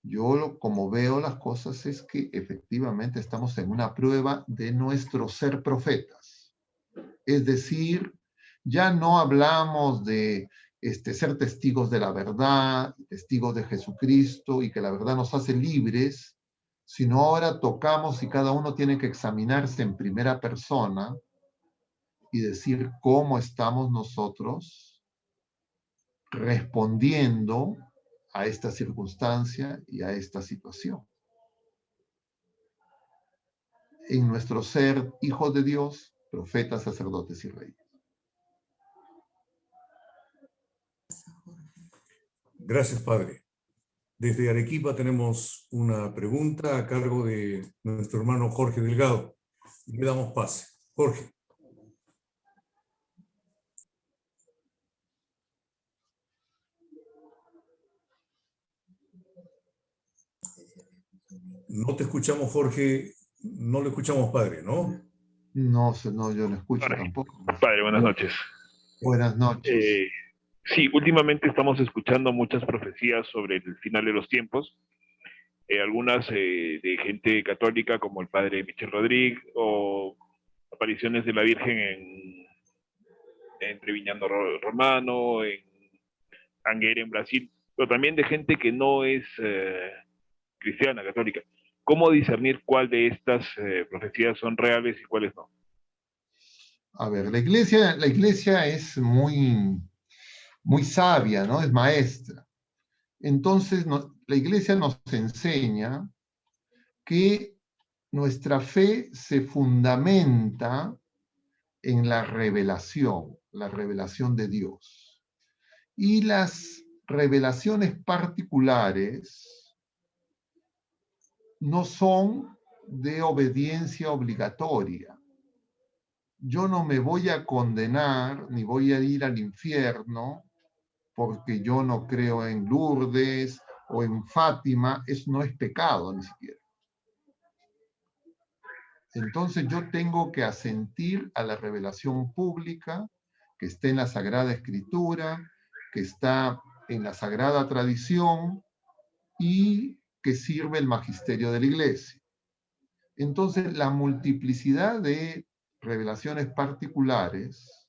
yo como veo las cosas es que efectivamente estamos en una prueba de nuestro ser profetas. Es decir, ya no hablamos de ser testigos de la verdad, testigos de Jesucristo y que la verdad nos hace libres, sino ahora tocamos y cada uno tiene que examinarse en primera persona y decir cómo estamos nosotros respondiendo a esta circunstancia y a esta situación. En nuestro ser hijos de Dios, profetas, sacerdotes y reyes. Gracias, Padre. Desde Arequipa tenemos una pregunta a cargo de nuestro hermano Jorge Delgado. Le damos pase. Jorge. No te escuchamos, Jorge. No lo escuchamos, Padre, ¿no? No, yo no escucho Padre, tampoco. padre, buenas noches. Buenas noches. Sí, últimamente estamos escuchando muchas profecías sobre el final de los tiempos algunas de gente católica como el padre Michel Rodríguez, o apariciones de la Virgen en Treviñano Romano, en Anguera en Brasil, pero también de gente que no es cristiana, católica. ¿Cómo discernir cuál de estas profecías son reales y cuáles no? A ver, la iglesia es muy sabia, ¿no? Es maestra. Entonces, la iglesia nos enseña que nuestra fe se fundamenta en la revelación de Dios. Y las revelaciones particulares no son de obediencia obligatoria. Yo no me voy a condenar ni voy a ir al infierno porque yo no creo en Lourdes o en Fátima. Eso no es pecado ni siquiera. Entonces yo tengo que asentir a la revelación pública que está en la Sagrada Escritura, que está en la Sagrada Tradición y que sirve el magisterio de la Iglesia. Entonces la multiplicidad de revelaciones particulares,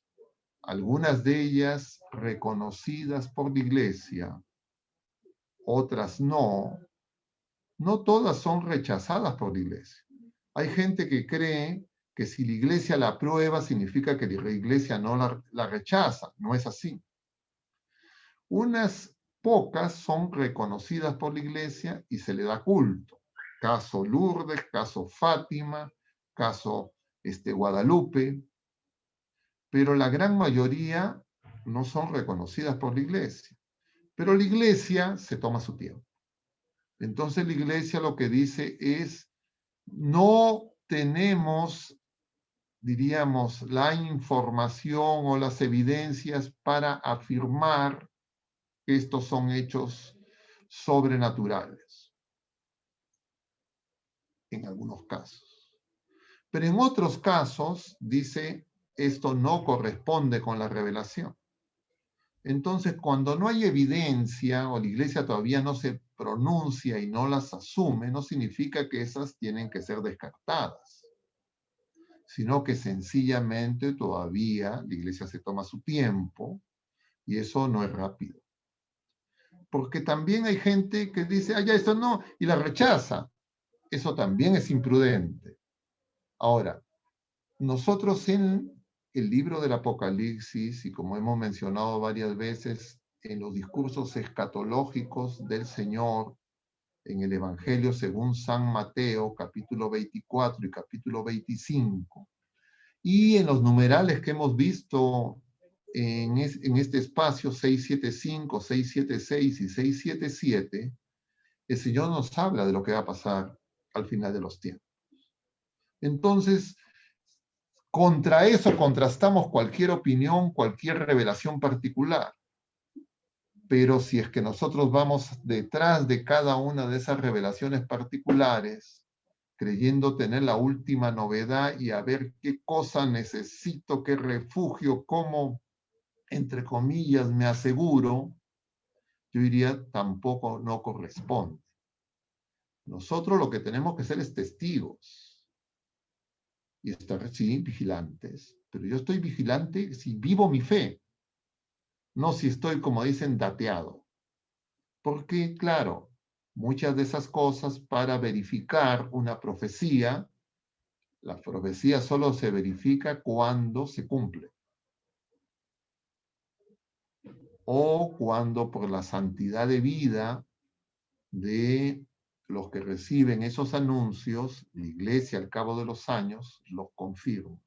algunas de ellas reconocidas por la Iglesia, otras no todas son rechazadas por la Iglesia. Hay gente que cree que si la Iglesia la aprueba, significa que la Iglesia no la rechaza. No es así. Unas pocas son reconocidas por la Iglesia y se le da culto. Caso Lourdes, caso Fátima, caso Guadalupe. Pero la gran mayoría no son reconocidas por la Iglesia. Pero la Iglesia se toma su tiempo. Entonces la Iglesia lo que dice es: no tenemos, diríamos, la información o las evidencias para afirmar que estos son hechos sobrenaturales, en algunos casos. Pero en otros casos dice, esto no corresponde con la revelación. Entonces, cuando no hay evidencia o la Iglesia todavía no se pronuncia y no las asume, no significa que esas tienen que ser descartadas, sino que sencillamente todavía la Iglesia se toma su tiempo y eso no es rápido. Porque también hay gente que dice, ya, esto no, y la rechaza. Eso también es imprudente. Ahora, nosotros en el libro del Apocalipsis, y como hemos mencionado varias veces, en los discursos escatológicos del Señor, en el Evangelio según San Mateo, capítulo 24 y capítulo 25, y en los numerales que hemos visto en este espacio 675, 676 y 677, el Señor nos habla de lo que va a pasar al final de los tiempos. Entonces, contra eso contrastamos cualquier opinión, cualquier revelación particular. Pero si es que nosotros vamos detrás de cada una de esas revelaciones particulares, creyendo tener la última novedad y a ver qué cosa necesito, qué refugio, cómo, entre comillas, me aseguro, yo diría, tampoco no corresponde. Nosotros lo que tenemos que ser es testigos y estar, sí, vigilantes, pero yo estoy vigilante si vivo mi fe, no si estoy, como dicen, dateado. Porque, claro, muchas de esas cosas para verificar una profecía, la profecía solo se verifica cuando se cumple. O cuando por la santidad de vida de los que reciben esos anuncios, la Iglesia al cabo de los años los confirma.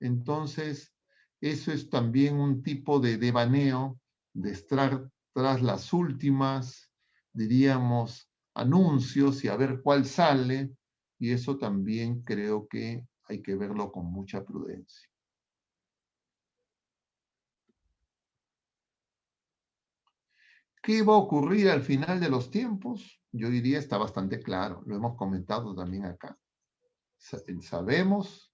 Entonces, eso es también un tipo de devaneo, de estar tras las últimas, diríamos, anuncios y a ver cuál sale, y eso también creo que hay que verlo con mucha prudencia. ¿Qué va a ocurrir al final de los tiempos? Yo diría está bastante claro, lo hemos comentado también acá. Sabemos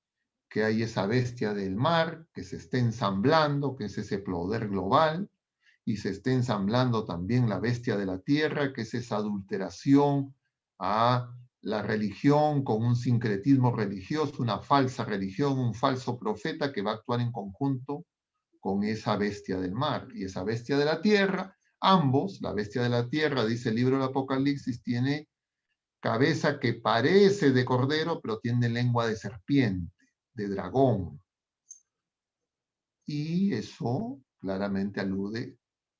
que hay esa bestia del mar que se está ensamblando, que es ese poder global, y se está ensamblando también la bestia de la tierra, que es esa adulteración a la religión con un sincretismo religioso, una falsa religión, un falso profeta que va a actuar en conjunto con esa bestia del mar y esa bestia de la tierra. Ambos, la bestia de la tierra, dice el libro del Apocalipsis, tiene cabeza que parece de cordero, pero tiene lengua de serpiente, de dragón. Y eso claramente alude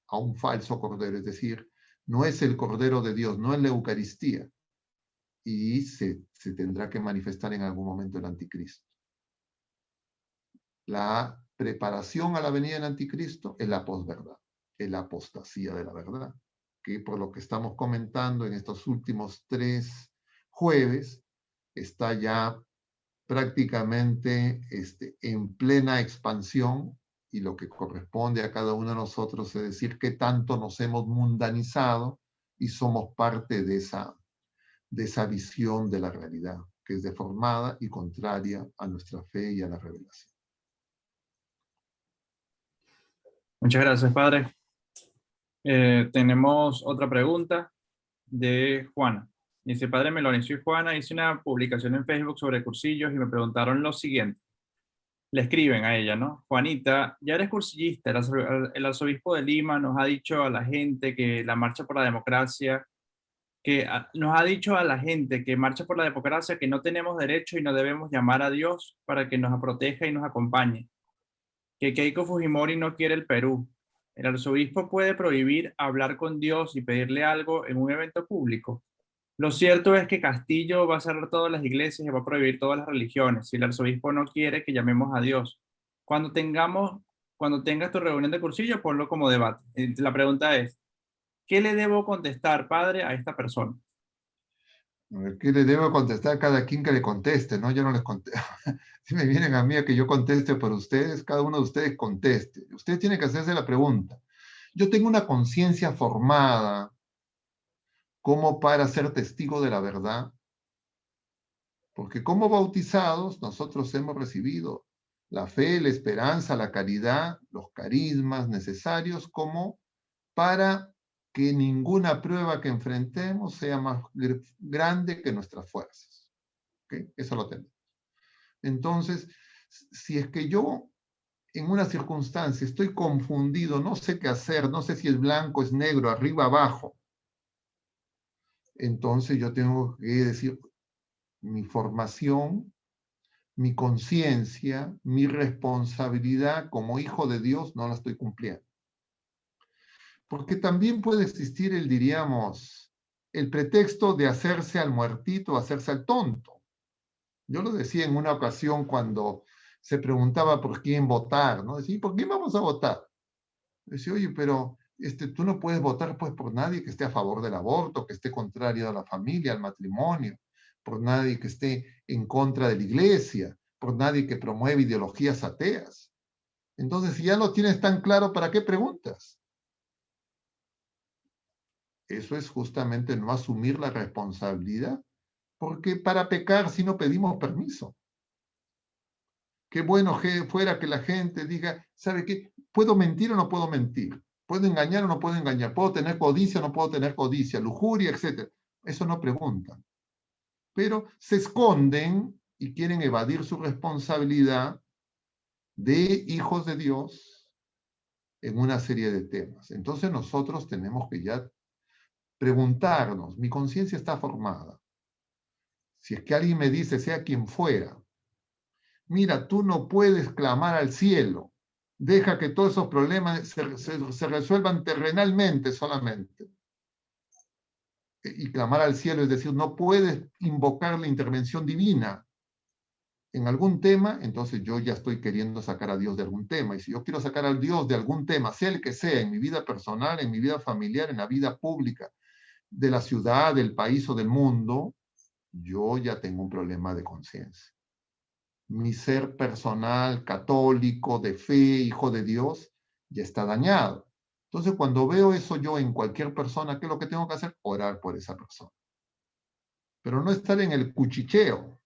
a un falso cordero, es decir, no es el cordero de Dios, no es la Eucaristía. Y se tendrá que manifestar en algún momento el anticristo. La preparación a la venida del anticristo es la posverdad, es la apostasía de la verdad, que por lo que estamos comentando en estos últimos 3 jueves, está ya prácticamente en plena expansión, y lo que corresponde a cada uno de nosotros es decir qué tanto nos hemos mundanizado y somos parte de esa visión de la realidad, que es deformada y contraria a nuestra fe y a la revelación. Muchas gracias, padre. Tenemos otra pregunta de Juana. Dice, padre Meloni, soy Juana, hice una publicación en Facebook sobre cursillos y me preguntaron lo siguiente. Le escriben a ella, ¿no? Juanita, ya eres cursillista, el arzobispo de Lima nos ha dicho a la gente que la marcha por la democracia, nos ha dicho a la gente que marcha por la democracia que no tenemos derecho y no debemos llamar a Dios para que nos proteja y nos acompañe. Que Keiko Fujimori no quiere el Perú. ¿El arzobispo puede prohibir hablar con Dios y pedirle algo en un evento público? Lo cierto es que Castillo va a cerrar todas las iglesias y va a prohibir todas las religiones. Si el arzobispo no quiere que llamemos a Dios. Cuando tengas tu reunión de cursillo, ponlo como debate. La pregunta es, ¿qué le debo contestar, padre, a esta persona? ¿Qué le debo contestar a cada quien que le conteste? ¿No? Yo no les contesto. Si me vienen a mí a que yo conteste por ustedes, cada uno de ustedes conteste. Usted tiene que hacerse la pregunta. Yo tengo una conciencia formada como para ser testigo de la verdad, porque como bautizados nosotros hemos recibido la fe, la esperanza, la caridad, los carismas necesarios como para que ninguna prueba que enfrentemos sea más grande que nuestras fuerzas. ¿Okay? Eso lo tenemos. Entonces, si es que yo en una circunstancia estoy confundido, no sé qué hacer, no sé si es blanco, es negro, arriba, abajo, entonces yo tengo que decir, mi formación, mi conciencia, mi responsabilidad como hijo de Dios no la estoy cumpliendo. Porque también puede existir diríamos, el pretexto de hacerse al muertito, hacerse al tonto. Yo lo decía en una ocasión cuando se preguntaba por quién votar, ¿no? Decía, ¿por quién vamos a votar? Decía, oye, pero tú no puedes votar pues por nadie que esté a favor del aborto, que esté contrario a la familia, al matrimonio, por nadie que esté en contra de la iglesia, por nadie que promueva ideologías ateas. Entonces, si ya lo tienes tan claro, ¿para qué preguntas? Eso es justamente no asumir la responsabilidad, porque para pecar si no pedimos permiso. Qué bueno fuera que la gente diga, ¿sabe qué? ¿Puedo mentir o no puedo mentir? ¿Puedo engañar o no puedo engañar? ¿Puedo tener codicia o no puedo tener codicia? Lujuria, etc. Eso no preguntan. Pero se esconden y quieren evadir su responsabilidad de hijos de Dios en una serie de temas. Entonces nosotros tenemos que ya preguntarnos, mi conciencia está formada. Si es que alguien me dice, sea quien fuera, mira, tú no puedes clamar al cielo, deja que todos esos problemas se resuelvan terrenalmente solamente. Y clamar al cielo, es decir, no puedes invocar la intervención divina en algún tema, entonces yo ya estoy queriendo sacar a Dios de algún tema. Y si yo quiero sacar a Dios de algún tema, sea el que sea, en mi vida personal, en mi vida familiar, en la vida pública, de la ciudad, del país o del mundo, yo ya tengo un problema de conciencia. Mi ser personal, católico, de fe, hijo de Dios, ya está dañado. Entonces, cuando veo eso yo en cualquier persona, ¿qué es lo que tengo que hacer? Orar por esa persona. Pero no estar en el cuchicheo,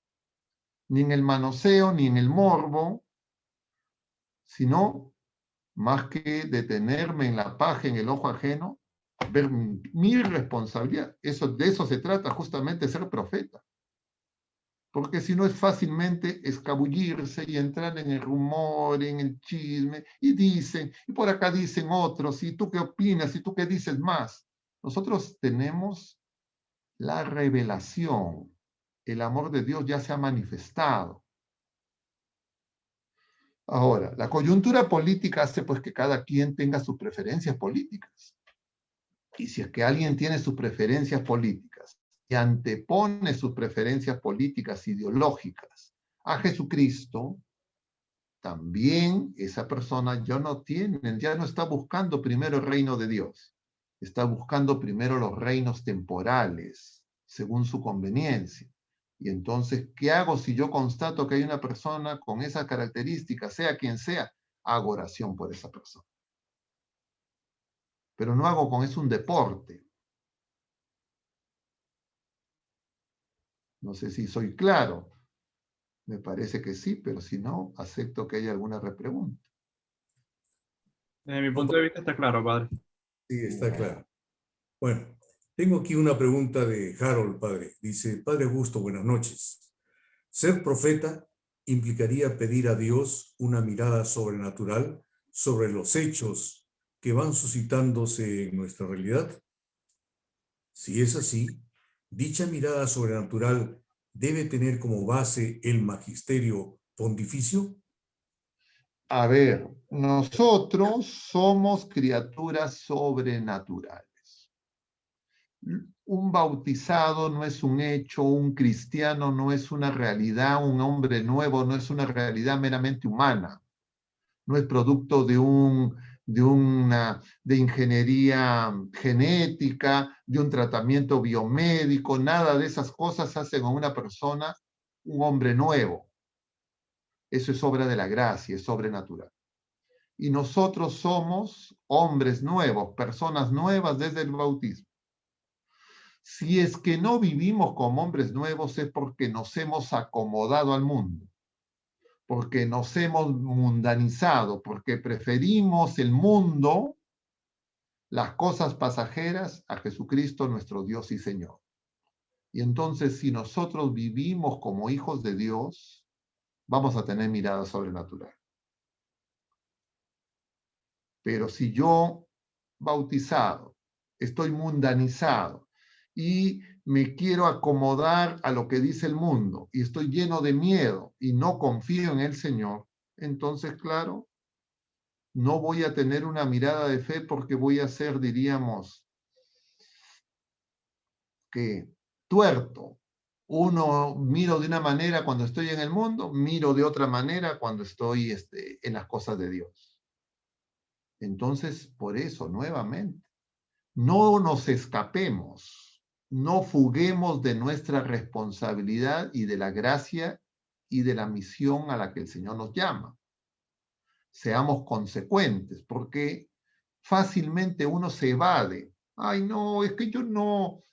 ni en el manoseo, ni en el morbo, sino más que detenerme en la paja, en el ojo ajeno, ver mi responsabilidad. De eso se trata justamente ser profeta. Porque si no es fácilmente escabullirse y entrar en el rumor, en el chisme, y dicen, y por acá dicen otros, y tú qué opinas, y tú qué dices más. Nosotros tenemos la revelación. El amor de Dios ya se ha manifestado. Ahora, la coyuntura política hace pues que cada quien tenga sus preferencias políticas. Y si es que alguien tiene sus preferencias políticas y antepone sus preferencias políticas ideológicas a Jesucristo, también esa persona ya no está buscando primero el reino de Dios, está buscando primero los reinos temporales, según su conveniencia. Y entonces, ¿qué hago si yo constato que hay una persona con esa característica, sea quien sea? Hago oración por esa persona. Pero no hago con eso un deporte. No sé si soy claro. Me parece que sí, pero si no, acepto que haya alguna repregunta. Desde mi punto de vista está claro, padre. Sí, está claro. Bueno, tengo aquí una pregunta de Harold, padre. Dice, Padre Augusto, buenas noches. ¿Ser profeta implicaría pedir a Dios una mirada sobrenatural sobre los hechos que van suscitándose en nuestra realidad? Si es así, dicha mirada sobrenatural debe tener como base el magisterio pontificio. A ver, nosotros somos criaturas sobrenaturales. Un bautizado no es un hecho, un cristiano no es una realidad, un hombre nuevo no es una realidad meramente humana, no es producto de ingeniería genética, de un tratamiento biomédico, nada de esas cosas hacen a una persona un hombre nuevo. Eso es obra de la gracia, es sobrenatural. Y nosotros somos hombres nuevos, personas nuevas desde el bautismo. Si es que no vivimos como hombres nuevos es porque nos hemos acomodado al mundo, porque nos hemos mundanizado, porque preferimos el mundo, las cosas pasajeras, a Jesucristo nuestro Dios y Señor. Y entonces, si nosotros vivimos como hijos de Dios, vamos a tener mirada sobrenatural. Pero si yo, bautizado, estoy mundanizado y me quiero acomodar a lo que dice el mundo y estoy lleno de miedo y no confío en el Señor, entonces, claro, no voy a tener una mirada de fe porque voy a ser, diríamos, que tuerto. Uno miro de una manera cuando estoy en el mundo, miro de otra manera cuando estoy en las cosas de Dios. Entonces, por eso, nuevamente, no nos escapemos, no fuguemos de nuestra responsabilidad y de la gracia y de la misión a la que el Señor nos llama. Seamos consecuentes, porque fácilmente uno se evade. Ay, no, es que yo no.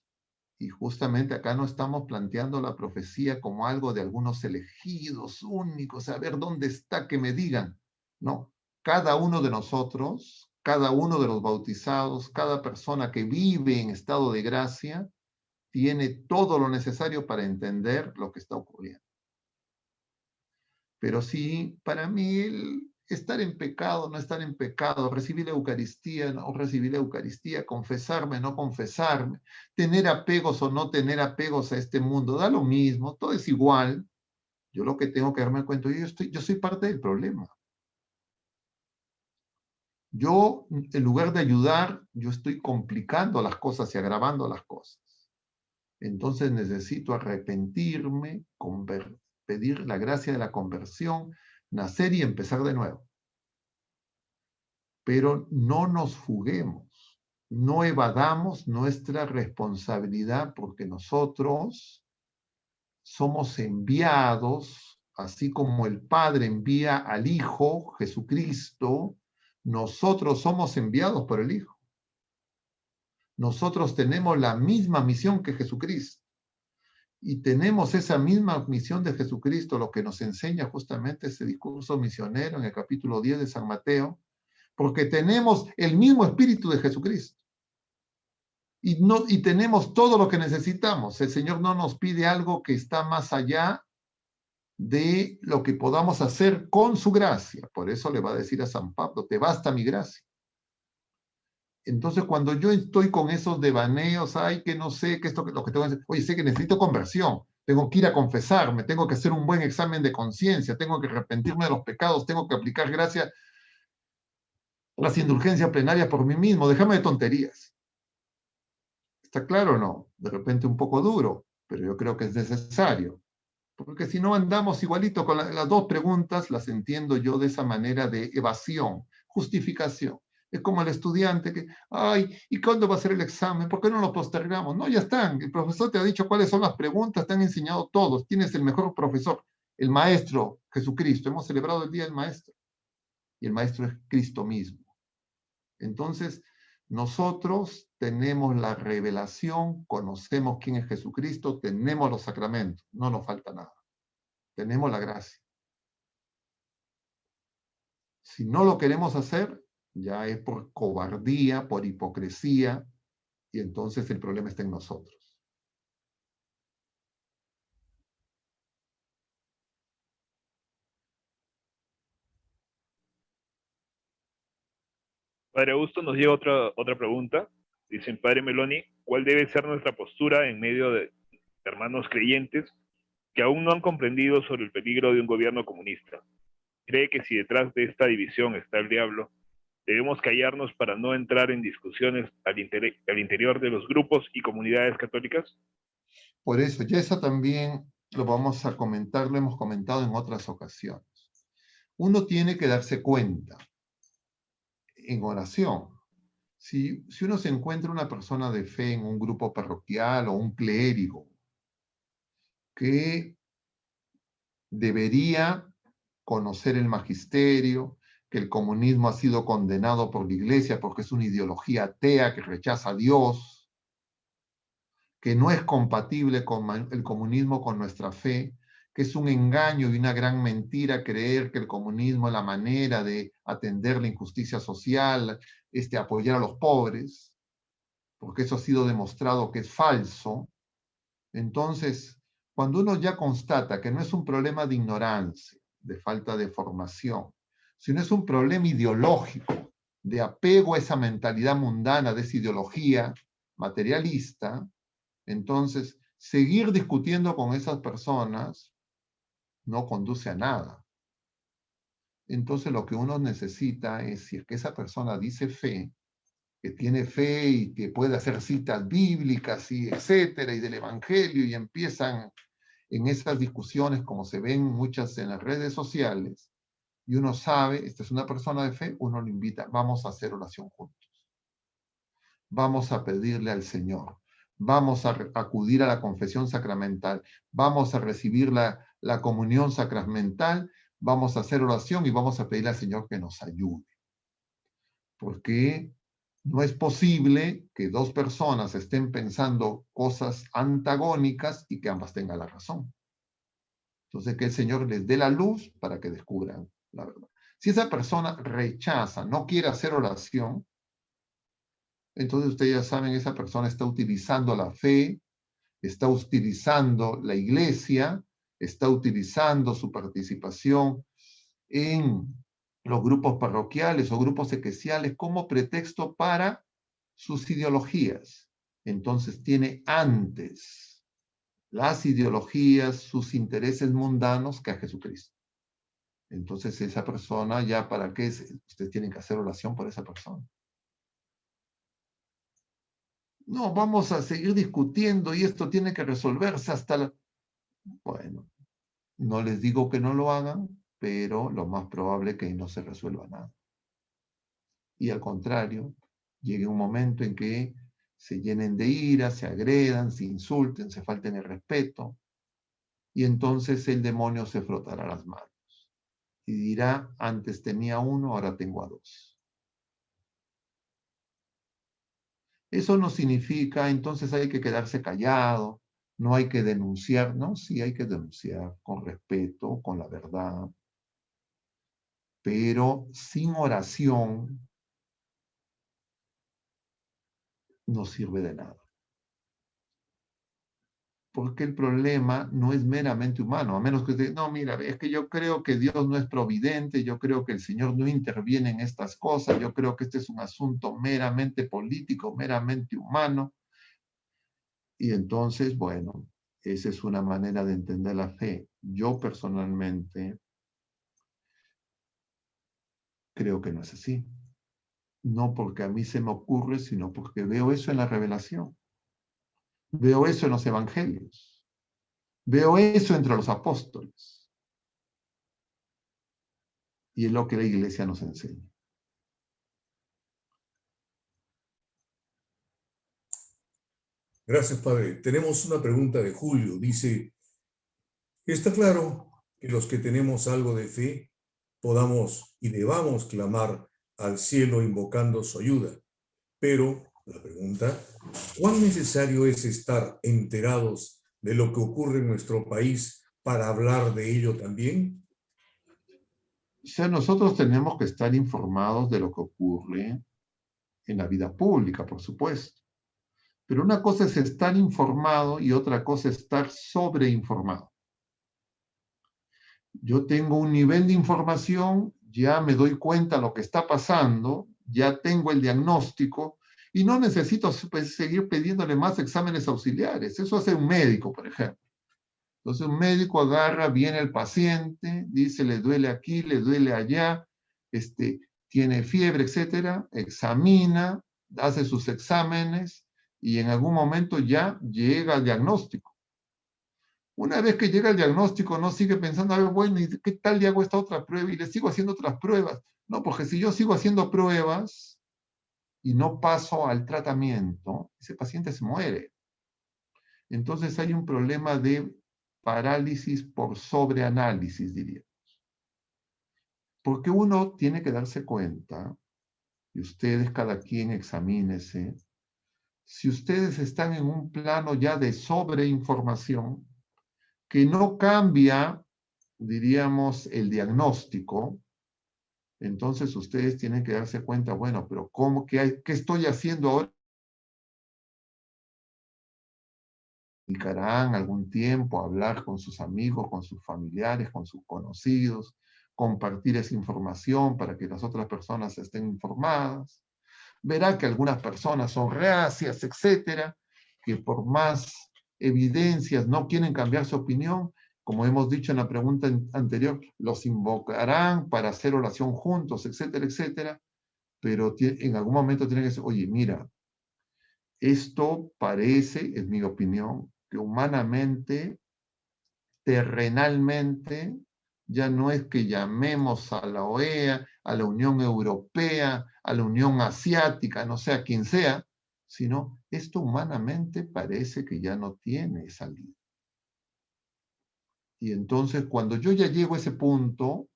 Y justamente acá no estamos planteando la profecía como algo de algunos elegidos únicos, a ver dónde está que me digan. No, cada uno de nosotros, cada uno de los bautizados, cada persona que vive en estado de gracia, tiene todo lo necesario para entender lo que está ocurriendo. Pero sí, para mí, estar en pecado, no estar en pecado, recibir la Eucaristía, no recibir la Eucaristía, confesarme, no confesarme, tener apegos o no tener apegos a este mundo, da lo mismo, todo es igual. Yo lo que tengo que darme cuenta, yo soy parte del problema. Yo, en lugar de ayudar, yo estoy complicando las cosas y agravando las cosas. Entonces necesito arrepentirme, pedir la gracia de la conversión, nacer y empezar de nuevo. Pero no nos fuguemos, no evadamos nuestra responsabilidad porque nosotros somos enviados, así como el Padre envía al Hijo, Jesucristo, nosotros somos enviados por el Hijo. Nosotros tenemos la misma misión que Jesucristo. Y tenemos esa misma misión de Jesucristo, lo que nos enseña justamente ese discurso misionero en el capítulo 10 de San Mateo, porque tenemos el mismo espíritu de Jesucristo. y tenemos todo lo que necesitamos. El Señor no nos pide algo que está más allá de lo que podamos hacer con su gracia. Por eso le va a decir a San Pablo, te basta mi gracia. Entonces, cuando yo estoy con esos devaneos, ay, que no sé, que esto, lo que tengo que hacer, oye, sé que necesito conversión, tengo que ir a confesarme, tengo que hacer un buen examen de conciencia, tengo que arrepentirme de los pecados, tengo que aplicar gracia, las indulgencias plenarias por mí mismo, déjame de tonterías. ¿Está claro o no? De repente un poco duro, pero yo creo que es necesario. Porque si no andamos igualito con las dos preguntas, las entiendo yo de esa manera de evasión, justificación. Es como el estudiante que, ay, ¿y cuándo va a ser el examen? ¿Por qué no lo postergamos? No, ya están. El profesor te ha dicho cuáles son las preguntas, te han enseñado todos. Tienes el mejor profesor, el maestro Jesucristo. Hemos celebrado el Día del Maestro. Y el maestro es Cristo mismo. Entonces, nosotros tenemos la revelación, conocemos quién es Jesucristo, tenemos los sacramentos, no nos falta nada. Tenemos la gracia. Si no lo queremos hacer, ya es por cobardía, por hipocresía, y entonces el problema está en nosotros. Padre Augusto, nos llega otra pregunta. Dicen, Padre Meloni, ¿cuál debe ser nuestra postura en medio de hermanos creyentes que aún no han comprendido sobre el peligro de un gobierno comunista? ¿Cree que si detrás de esta división está el diablo, debemos callarnos para no entrar en discusiones al interior de los grupos y comunidades católicas? Por eso, ya eso también lo vamos a comentar, lo hemos comentado en otras ocasiones. Uno tiene que darse cuenta en oración. Si uno se encuentra una persona de fe en un grupo parroquial o un clérigo que debería conocer el magisterio, que el comunismo ha sido condenado por la Iglesia porque es una ideología atea que rechaza a Dios, que no es compatible con el comunismo con nuestra fe, que es un engaño y una gran mentira creer que el comunismo es la manera de atender la injusticia social, apoyar a los pobres, porque eso ha sido demostrado que es falso. Entonces, cuando uno ya constata que no es un problema de ignorancia, de falta de formación, sino es un problema ideológico, de apego a esa mentalidad mundana, de esa ideología materialista, entonces seguir discutiendo con esas personas no conduce a nada. Entonces lo que uno necesita es, si es que esa persona dice fe, que tiene fe y que puede hacer citas bíblicas y etcétera, y del Evangelio, y empiezan en esas discusiones como se ven muchas en las redes sociales, y uno sabe, esta es una persona de fe, uno lo invita, vamos a hacer oración juntos. Vamos a pedirle al Señor, vamos a acudir a la confesión sacramental, vamos a recibir la comunión sacramental, vamos a hacer oración y vamos a pedirle al Señor que nos ayude. Porque no es posible que dos personas estén pensando cosas antagónicas y que ambas tengan la razón. Entonces, que el Señor les dé la luz para que descubran la verdad. Si esa persona rechaza, no quiere hacer oración, entonces ustedes ya saben, esa persona está utilizando la fe, está utilizando la iglesia, está utilizando su participación en los grupos parroquiales o grupos eclesiales como pretexto para sus ideologías. Entonces tiene antes las ideologías, sus intereses mundanos que a Jesucristo. Entonces esa persona ya, ¿para qué? Ustedes tienen que hacer oración por esa persona. No, vamos a seguir discutiendo y esto tiene que resolverse hasta la... Bueno, no les digo que no lo hagan, pero lo más probable es que no se resuelva nada. Y al contrario, llegue un momento en que se llenen de ira, se agredan, se insulten, se falten el respeto, y entonces el demonio se frotará las manos y dirá, antes tenía uno, ahora tengo a dos. Eso no significa, entonces hay que quedarse callado, no hay que denunciar, ¿no? Sí hay que denunciar con respeto, con la verdad, pero sin oración no sirve de nada. Porque el problema no es meramente humano, a menos que usted, no, mira, es que yo creo que Dios no es providente, yo creo que el Señor no interviene en estas cosas, yo creo que este es un asunto meramente político, meramente humano. Y entonces, bueno, esa es una manera de entender la fe. Yo personalmente creo que no es así. No porque a mí se me ocurre, sino porque veo eso en la revelación. Veo eso en los evangelios. Veo eso entre los apóstoles. Y es lo que la iglesia nos enseña. Gracias, padre. Tenemos una pregunta de Julio. Dice, está claro que los que tenemos algo de fe podamos y debamos clamar al cielo invocando su ayuda. Pero la pregunta, ¿cuán necesario es estar enterados de lo que ocurre en nuestro país para hablar de ello también? O sea, nosotros tenemos que estar informados de lo que ocurre en la vida pública, por supuesto. Pero una cosa es estar informado y otra cosa es estar sobreinformado. Yo tengo un nivel de información, ya me doy cuenta de lo que está pasando, ya tengo el diagnóstico y no necesito seguir pidiéndole más exámenes auxiliares. Eso hace un médico, por ejemplo. Entonces un médico agarra, viene el paciente, dice, le duele aquí, le duele allá, tiene fiebre, etcétera, examina, hace sus exámenes y en algún momento ya llega al diagnóstico. Una vez que llega el diagnóstico, no sigue pensando, a ver, bueno, ¿y qué tal le hago esta otra prueba? Y le sigo haciendo otras pruebas. No, porque si yo sigo haciendo pruebas y no paso al tratamiento, ese paciente se muere. Entonces hay un problema de parálisis por sobreanálisis, diría. Porque uno tiene que darse cuenta, y ustedes cada quien examínese, si ustedes están en un plano ya de sobreinformación, que no cambia, diríamos, el diagnóstico, entonces ustedes tienen que darse cuenta, bueno, pero ¿qué estoy haciendo ahora? Dedicarán algún tiempo a hablar con sus amigos, con sus familiares, con sus conocidos, compartir esa información para que las otras personas estén informadas. Verá que algunas personas son reacias, etcétera, que por más evidencias no quieren cambiar su opinión. Como hemos dicho en la pregunta anterior, los invocarán para hacer oración juntos, etcétera, etcétera, pero en algún momento tienen que decir, oye, mira, esto parece, es mi opinión, que humanamente, terrenalmente, ya no es que llamemos a la OEA, a la Unión Europea, a la Unión Asiática, no sé a quién sea, sino esto humanamente parece que ya no tiene salida. Y entonces cuando yo ya llego a ese punto,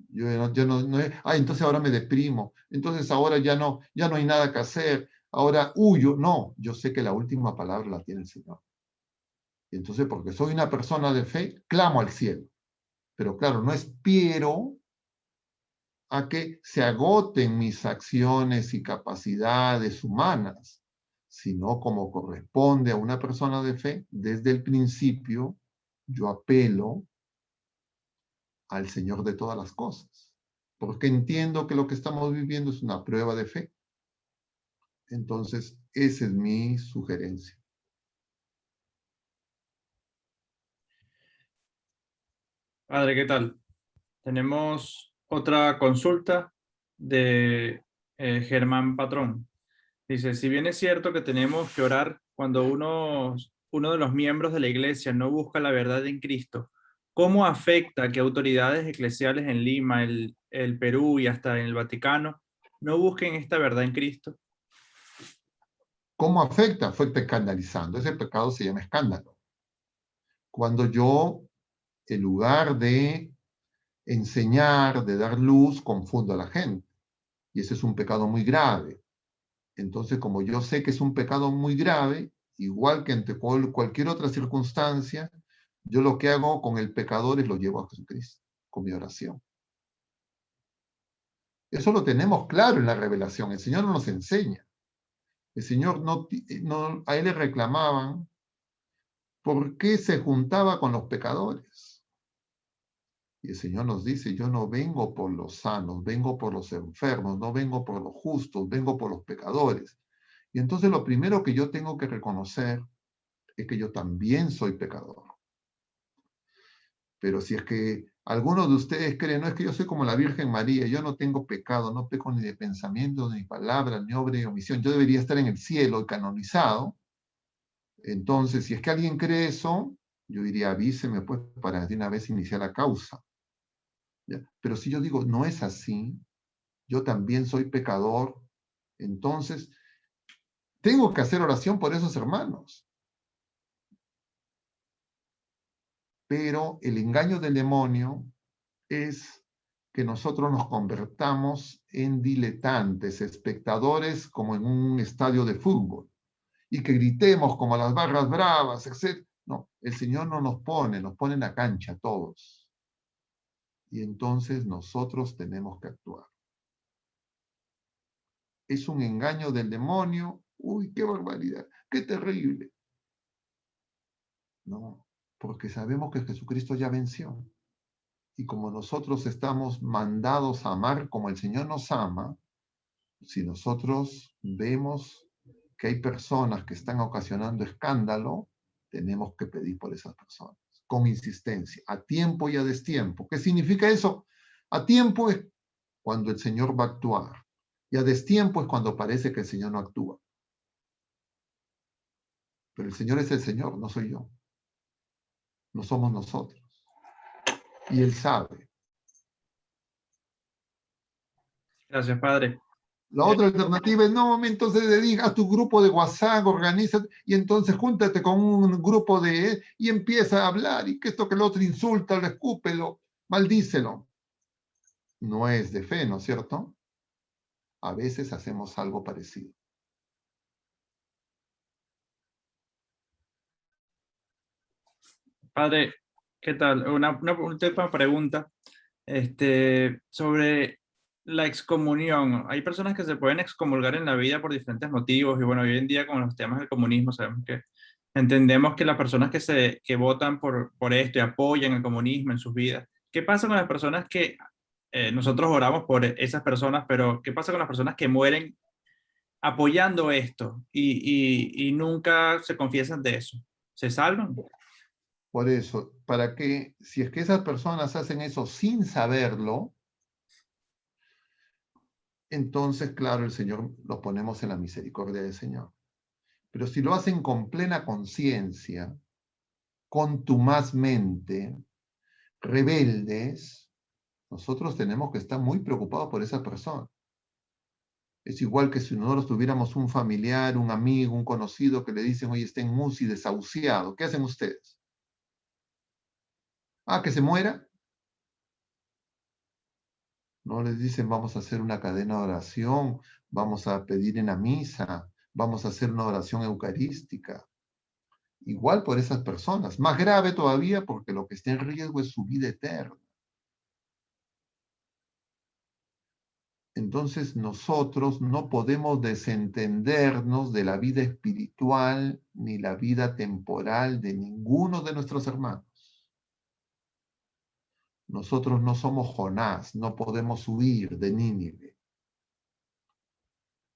yo entonces ahora me deprimo, entonces ahora ya no hay nada que hacer, ahora huyo. No, yo sé que la última palabra la tiene el Señor. Y entonces, porque soy una persona de fe, clamo al cielo. Pero claro, no espero a que se agoten mis acciones y capacidades humanas, sino como corresponde a una persona de fe, desde el principio yo apelo al Señor de todas las cosas, porque entiendo que lo que estamos viviendo es una prueba de fe. Entonces, esa es mi sugerencia. Padre, ¿qué tal? Tenemos otra consulta de Germán Patrón. Dice, si bien es cierto que tenemos que orar cuando uno de los miembros de la iglesia no busca la verdad en Cristo, ¿cómo afecta que autoridades eclesiales en Lima, el Perú y hasta en el Vaticano no busquen esta verdad en Cristo? ¿Cómo afecta? Afecta escandalizando. Ese pecado se llama escándalo. Cuando yo, en lugar de enseñar, de dar luz, confundo a la gente. Y ese es un pecado muy grave. Entonces, como yo sé que es un pecado muy grave, igual que ante cualquier otra circunstancia, yo lo que hago con el pecador es lo llevo a Jesucristo, con mi oración. Eso lo tenemos claro en la revelación. El Señor nos enseña. El Señor a él le reclamaban por qué se juntaba con los pecadores. Y el Señor nos dice, yo no vengo por los sanos, vengo por los enfermos, no vengo por los justos, vengo por los pecadores. Y entonces lo primero que yo tengo que reconocer es que yo también soy pecador. Pero si es que algunos de ustedes creen, no, es que yo soy como la Virgen María, yo no tengo pecado, no peco ni de pensamiento, ni palabra, ni obra, ni omisión, yo debería estar en el cielo y canonizado. Entonces, si es que alguien cree eso, yo diría, avíseme pues para de una vez iniciar la causa. ¿Ya? Pero si yo digo, no es así, yo también soy pecador, entonces tengo que hacer oración por esos hermanos. Pero el engaño del demonio es que nosotros nos convertamos en diletantes, espectadores como en un estadio de fútbol, y que gritemos como las barras bravas, etc. No, el Señor no nos pone en la cancha todos. Y entonces nosotros tenemos que actuar. Es un engaño del demonio. Uy, qué barbaridad, qué terrible. No, porque sabemos que Jesucristo ya venció. Y como nosotros estamos mandados a amar como el Señor nos ama, si nosotros vemos que hay personas que están ocasionando escándalo, tenemos que pedir por esas personas, con insistencia, a tiempo y a destiempo. ¿Qué significa eso? A tiempo es cuando el Señor va a actuar, y a destiempo es cuando parece que el Señor no actúa. Pero el Señor es el Señor, no soy yo. No somos nosotros. Y Él sabe. Gracias, padre. La otra alternativa es, no, entonces dedica a tu grupo de WhatsApp, organiza, y entonces júntate con un grupo y empieza a hablar, y que esto que el otro insulta, lo escúpelo, maldícelo. No es de fe, ¿no es cierto? A veces hacemos algo parecido. Padre, ¿qué tal? Una última pregunta sobre la excomunión. Hay personas que se pueden excomulgar en la vida por diferentes motivos y bueno, hoy en día con los temas del comunismo sabemos que entendemos que las personas que votan por esto y apoyan el comunismo en sus vidas, ¿qué pasa con las personas que nosotros oramos por esas personas, pero qué pasa con las personas que mueren apoyando esto y nunca se confiesan de eso? ¿Se salvan? Por eso, para que, si es que esas personas hacen eso sin saberlo, entonces, claro, el Señor lo ponemos en la misericordia del Señor. Pero si lo hacen con plena conciencia, contumazmente, rebeldes, nosotros tenemos que estar muy preocupados por esa persona. Es igual que si nosotros tuviéramos un familiar, un amigo, un conocido que le dicen, oye, está en UCI desahuciado. ¿Qué hacen ustedes? Ah, que se muera. No les dicen, vamos a hacer una cadena de oración, vamos a pedir en la misa, vamos a hacer una oración eucarística. Igual por esas personas. Más grave todavía porque lo que está en riesgo es su vida eterna. Entonces nosotros no podemos desentendernos de la vida espiritual ni la vida temporal de ninguno de nuestros hermanos. Nosotros no somos Jonás, no podemos huir de Nínive.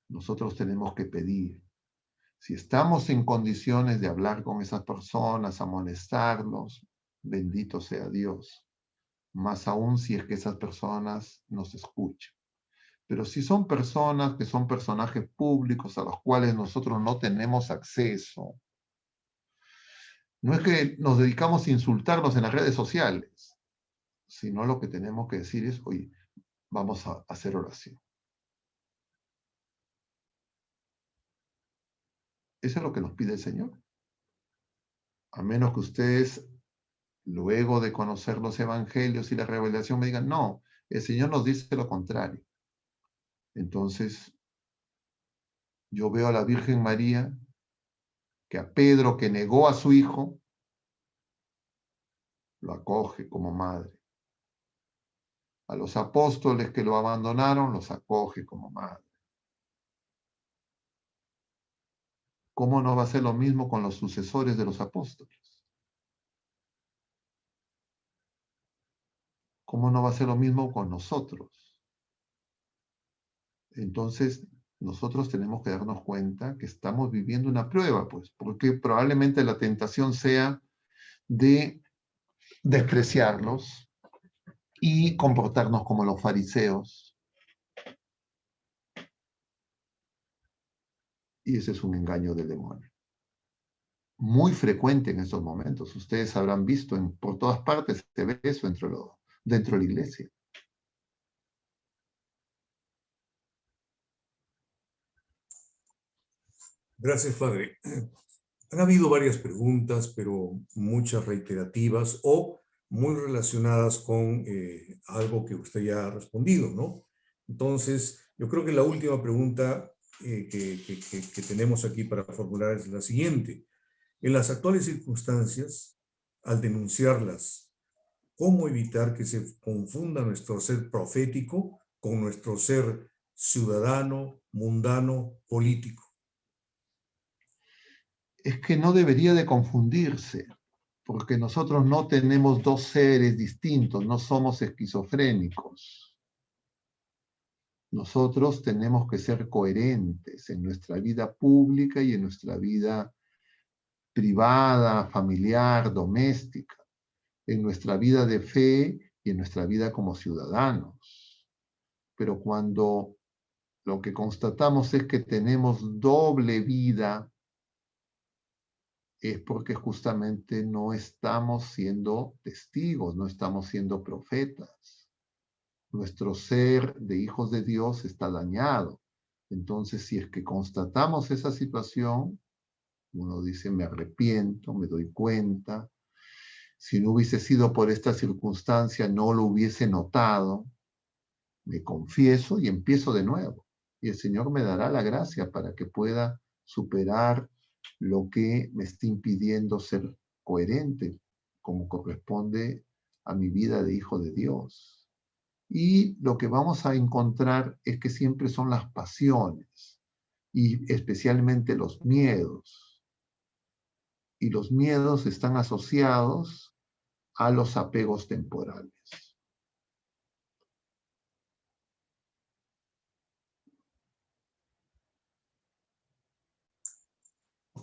Nosotros tenemos que pedir. Si estamos en condiciones de hablar con esas personas, amonestarlos, bendito sea Dios. Más aún si es que esas personas nos escuchan. Pero si son personas que son personajes públicos a los cuales nosotros no tenemos acceso, no es que nos dedicamos a insultarlos en las redes sociales, sino lo que tenemos que decir es, oye, vamos a hacer oración. Eso es lo que nos pide el Señor. A menos que ustedes, luego de conocer los evangelios y la revelación, me digan, no, el Señor nos dice lo contrario. Entonces, yo veo a la Virgen María, que a Pedro, que negó a su hijo, lo acoge como madre. A los apóstoles que lo abandonaron, los acoge como madre. ¿cómo no va a ser lo mismo con los sucesores de los apóstoles? ¿Cómo no va a ser lo mismo con nosotros? Entonces, nosotros tenemos que darnos cuenta que estamos viviendo una prueba, pues, porque probablemente la tentación sea de despreciarlos y comportarnos como los fariseos. Y ese es un engaño del demonio. Muy frecuente en estos momentos. Ustedes habrán visto por todas partes se ve eso dentro de la iglesia. Gracias, padre. Han habido varias preguntas, pero muchas reiterativas o muy relacionadas con algo que usted ya ha respondido, ¿no? Entonces, yo creo que la última pregunta que tenemos aquí para formular es la siguiente. En las actuales circunstancias, al denunciarlas, ¿cómo evitar que se confunda nuestro ser profético con nuestro ser ciudadano, mundano, político? Es que no debería de confundirse, porque nosotros no tenemos dos seres distintos, no somos esquizofrénicos. Nosotros tenemos que ser coherentes en nuestra vida pública y en nuestra vida privada, familiar, doméstica, en nuestra vida de fe y en nuestra vida como ciudadanos. Pero cuando lo que constatamos es que tenemos doble vida, es porque justamente no estamos siendo testigos, no estamos siendo profetas. Nuestro ser de hijos de Dios está dañado. Entonces, si es que constatamos esa situación, uno dice, me arrepiento, me doy cuenta. Si no hubiese sido por esta circunstancia, no lo hubiese notado. Me confieso y empiezo de nuevo. Y el Señor me dará la gracia para que pueda superar lo que me está impidiendo ser coherente, como corresponde a mi vida de hijo de Dios. Y lo que vamos a encontrar es que siempre son las pasiones, y especialmente los miedos. Y los miedos están asociados a los apegos temporales.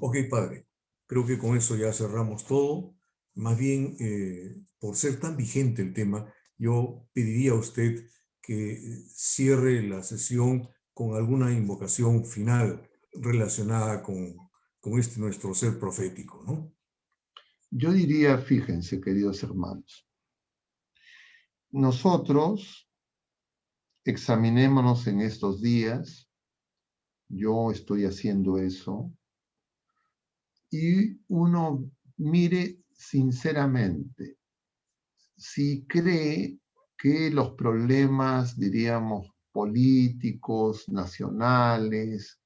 Ok, padre, creo que con eso ya cerramos todo. Más bien, por ser tan vigente el tema, yo pediría a usted que cierre la sesión con alguna invocación final relacionada con este nuestro ser profético, ¿no? Yo diría, fíjense, queridos hermanos, nosotros examinémonos en estos días, yo estoy haciendo eso, y uno mire sinceramente si cree que los problemas, diríamos, políticos, nacionales,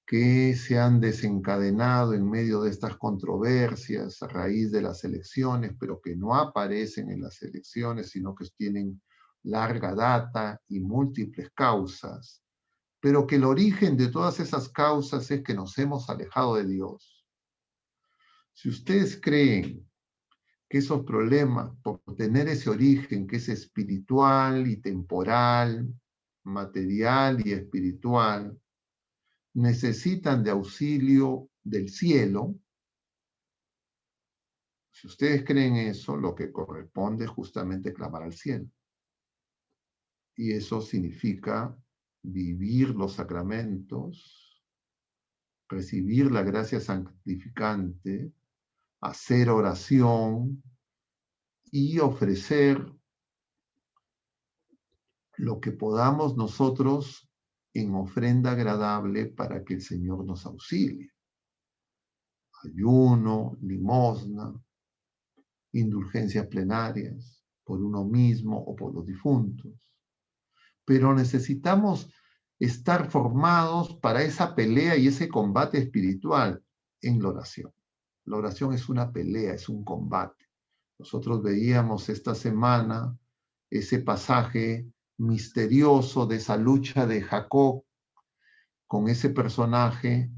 que se han desencadenado en medio de estas controversias a raíz de las elecciones, pero que no aparecen en las elecciones, sino que tienen larga data y múltiples causas, pero que el origen de todas esas causas es que nos hemos alejado de Dios. Si ustedes creen que esos problemas, por tener ese origen que es espiritual y temporal, material y espiritual, necesitan de auxilio del cielo, si ustedes creen eso, lo que corresponde es justamente clamar al cielo. Y eso significa vivir los sacramentos, recibir la gracia santificante, hacer oración y ofrecer lo que podamos nosotros en ofrenda agradable para que el Señor nos auxilie. Ayuno, limosna, indulgencias plenarias por uno mismo o por los difuntos. Pero necesitamos estar formados para esa pelea y ese combate espiritual en la oración. La oración es una pelea, es un combate. Nosotros veíamos esta semana ese pasaje misterioso de esa lucha de Jacob con ese personaje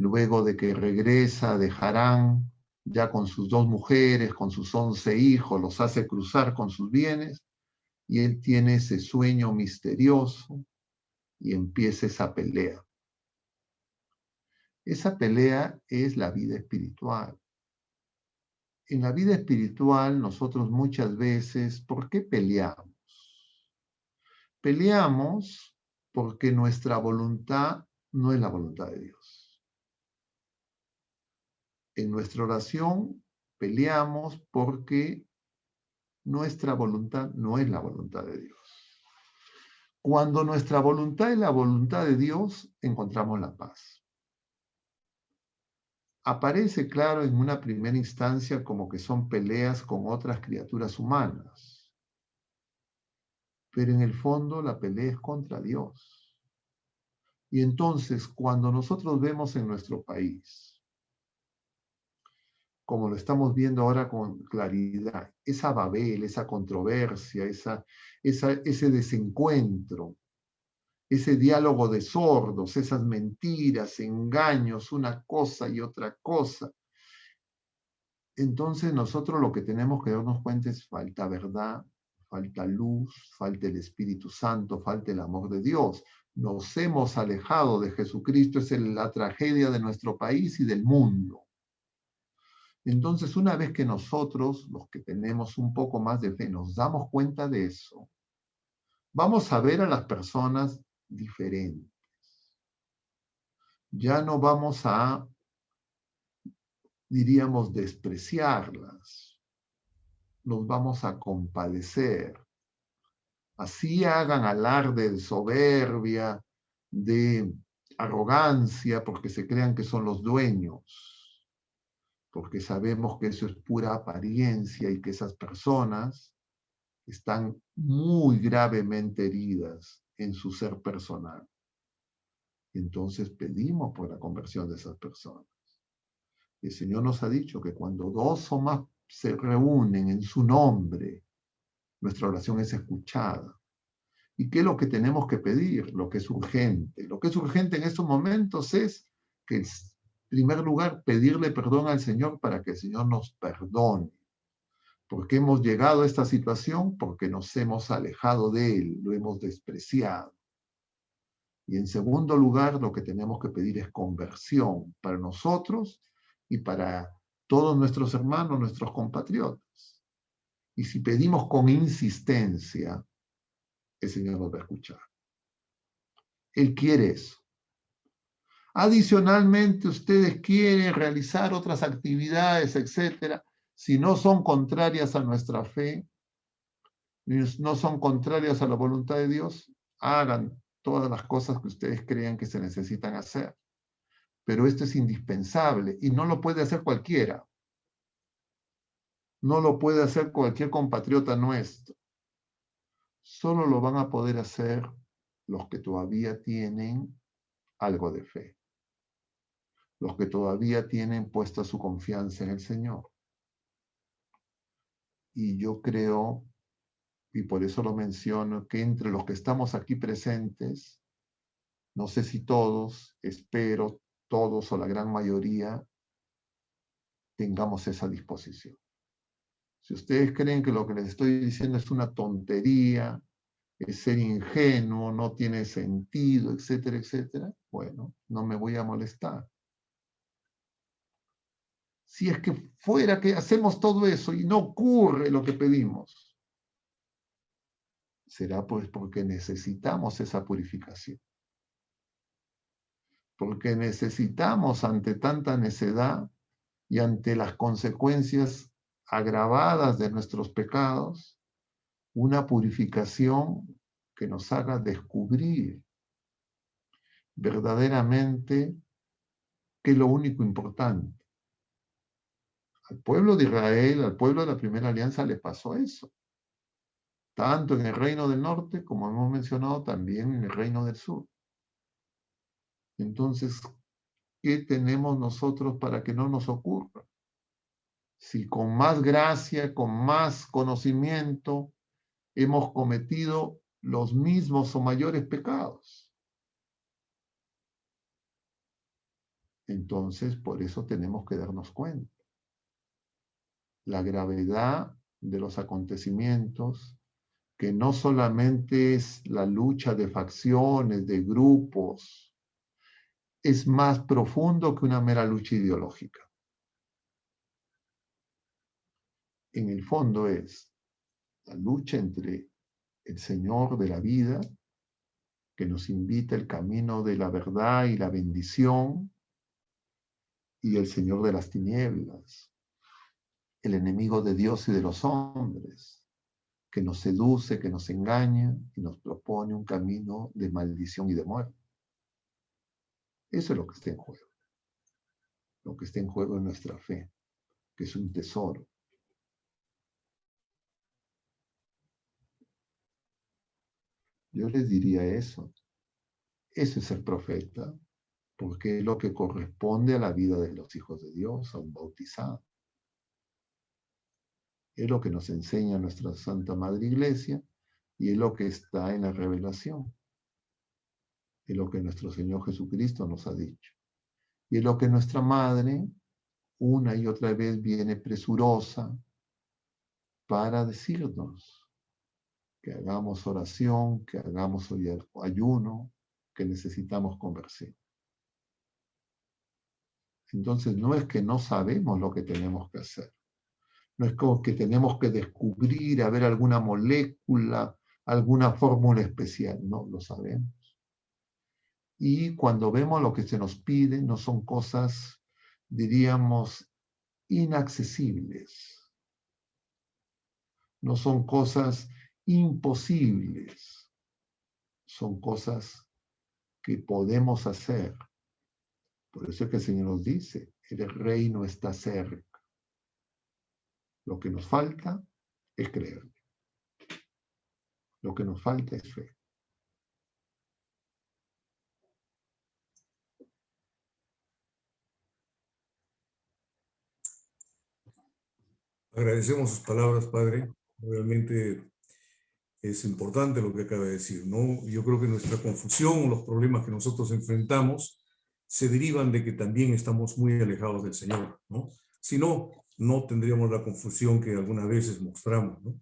luego de que regresa de Harán, ya con sus 2 mujeres, con sus 11 hijos, los hace cruzar con sus bienes, y él tiene ese sueño misterioso y empieza esa pelea. Esa pelea es la vida espiritual. En la vida espiritual nosotros muchas veces, ¿por qué peleamos? Peleamos porque nuestra voluntad no es la voluntad de Dios. En nuestra oración peleamos porque nuestra voluntad no es la voluntad de Dios. Cuando nuestra voluntad es la voluntad de Dios, encontramos la paz. Aparece claro en una primera instancia como que son peleas con otras criaturas humanas, pero en el fondo la pelea es contra Dios. Y entonces, cuando nosotros vemos en nuestro país, como lo estamos viendo ahora con claridad, esa Babel, esa controversia, ese desencuentro, ese diálogo de sordos, esas mentiras, engaños, una cosa y otra cosa. Entonces nosotros lo que tenemos que darnos cuenta es falta verdad, falta luz, falta el Espíritu Santo, falta el amor de Dios. Nos hemos alejado de Jesucristo, es la tragedia de nuestro país y del mundo. Entonces, una vez que nosotros, los que tenemos un poco más de fe, nos damos cuenta de eso, vamos a ver a las personas diferentes. Ya no vamos a, diríamos, despreciarlas. Nos vamos a compadecer. Así hagan alarde de soberbia, de arrogancia, porque se crean que son los dueños, porque sabemos que eso es pura apariencia y que esas personas están muy gravemente heridas en su ser personal. Entonces pedimos por la conversión de esas personas. El Señor nos ha dicho que cuando 2 o más se reúnen en su nombre, nuestra oración es escuchada. ¿Y qué es lo que tenemos que pedir? Lo que es urgente. Lo que es urgente en estos momentos es que, en primer lugar, pedirle perdón al Señor para que el Señor nos perdone. ¿Por qué hemos llegado a esta situación? Porque nos hemos alejado de Él, lo hemos despreciado. Y en segundo lugar, lo que tenemos que pedir es conversión para nosotros y para todos nuestros hermanos, nuestros compatriotas. Y si pedimos con insistencia, el Señor nos va a escuchar. Él quiere eso. Adicionalmente, ustedes quieren realizar otras actividades, etcétera, si no son contrarias a nuestra fe, no son contrarias a la voluntad de Dios, hagan todas las cosas que ustedes crean que se necesitan hacer. Pero esto es indispensable y no lo puede hacer cualquiera. No lo puede hacer cualquier compatriota nuestro. Solo lo van a poder hacer los que todavía tienen algo de fe. Los que todavía tienen puesta su confianza en el Señor. Y yo creo, y por eso lo menciono, que entre los que estamos aquí presentes, no sé si todos, espero todos o la gran mayoría, tengamos esa disposición. Si ustedes creen que lo que les estoy diciendo es una tontería, es ser ingenuo, no tiene sentido, etcétera, etcétera, bueno, no me voy a molestar. Si es que fuera que hacemos todo eso y no ocurre lo que pedimos, será pues porque necesitamos esa purificación. Porque necesitamos ante tanta necedad y ante las consecuencias agravadas de nuestros pecados, una purificación que nos haga descubrir verdaderamente qué es lo único importante. Al pueblo de Israel, al pueblo de la primera alianza le pasó eso. Tanto en el reino del norte, como hemos mencionado, también en el reino del sur. Entonces, ¿qué tenemos nosotros para que no nos ocurra? Si con más gracia, con más conocimiento, hemos cometido los mismos o mayores pecados. Entonces, por eso tenemos que darnos cuenta. La gravedad de los acontecimientos, que no solamente es la lucha de facciones, de grupos, es más profundo que una mera lucha ideológica. En el fondo es la lucha entre el Señor de la vida, que nos invita al camino de la verdad y la bendición, y el Señor de las tinieblas, el enemigo de Dios y de los hombres, que nos seduce, que nos engaña y nos propone un camino de maldición y de muerte. Eso es lo que está en juego. Lo que está en juego es nuestra fe, que es un tesoro. Yo les diría eso. Ese es el profeta, porque es lo que corresponde a la vida de los hijos de Dios, a un bautizado. Es lo que nos enseña nuestra Santa Madre Iglesia y es lo que está en la revelación. Es lo que nuestro Señor Jesucristo nos ha dicho. Y es lo que nuestra Madre una y otra vez viene presurosa para decirnos que hagamos oración, que hagamos ayuno, que necesitamos conversión. Entonces no es que no sabemos lo que tenemos que hacer. No es como que tenemos que descubrir, a ver alguna molécula, alguna fórmula especial. No, lo sabemos. Y cuando vemos lo que se nos pide, no son cosas, diríamos, inaccesibles. No son cosas imposibles. Son cosas que podemos hacer. Por eso es que el Señor nos dice, el reino está cerca. Lo que nos falta es creer. Lo que nos falta es fe. Agradecemos sus palabras, Padre. Realmente es importante lo que acaba de decir, ¿no? Yo creo que nuestra confusión o los problemas que nosotros enfrentamos se derivan de que también estamos muy alejados del Señor, ¿no? Si no, no tendríamos la confusión que algunas veces mostramos, ¿no?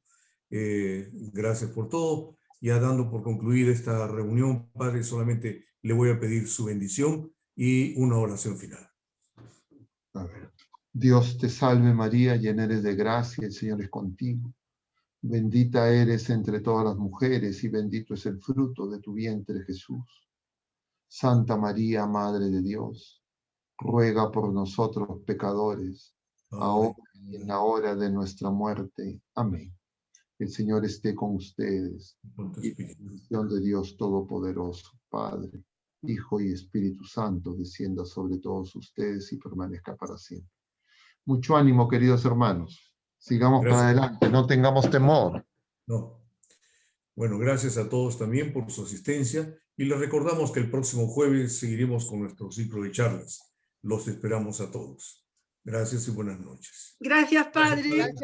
Gracias por todo. Ya dando por concluida esta reunión, Padre, solamente le voy a pedir su bendición y una oración final. A ver. Dios te salve María, llena eres de gracia, el Señor es contigo. Bendita eres entre todas las mujeres y bendito es el fruto de tu vientre Jesús. Santa María, Madre de Dios, ruega por nosotros pecadores, ahora y en la hora de nuestra muerte. Amén. El Señor esté con ustedes. Y la bendición de Dios Todopoderoso, Padre, Hijo y Espíritu Santo, descienda sobre todos ustedes y permanezca para siempre. Mucho ánimo, queridos hermanos. Sigamos para adelante, no tengamos temor. No. Bueno, gracias a todos también por su asistencia y les recordamos que el próximo jueves seguiremos con nuestro ciclo de charlas. Los esperamos a todos. Gracias y buenas noches. Gracias, Padre. Gracias.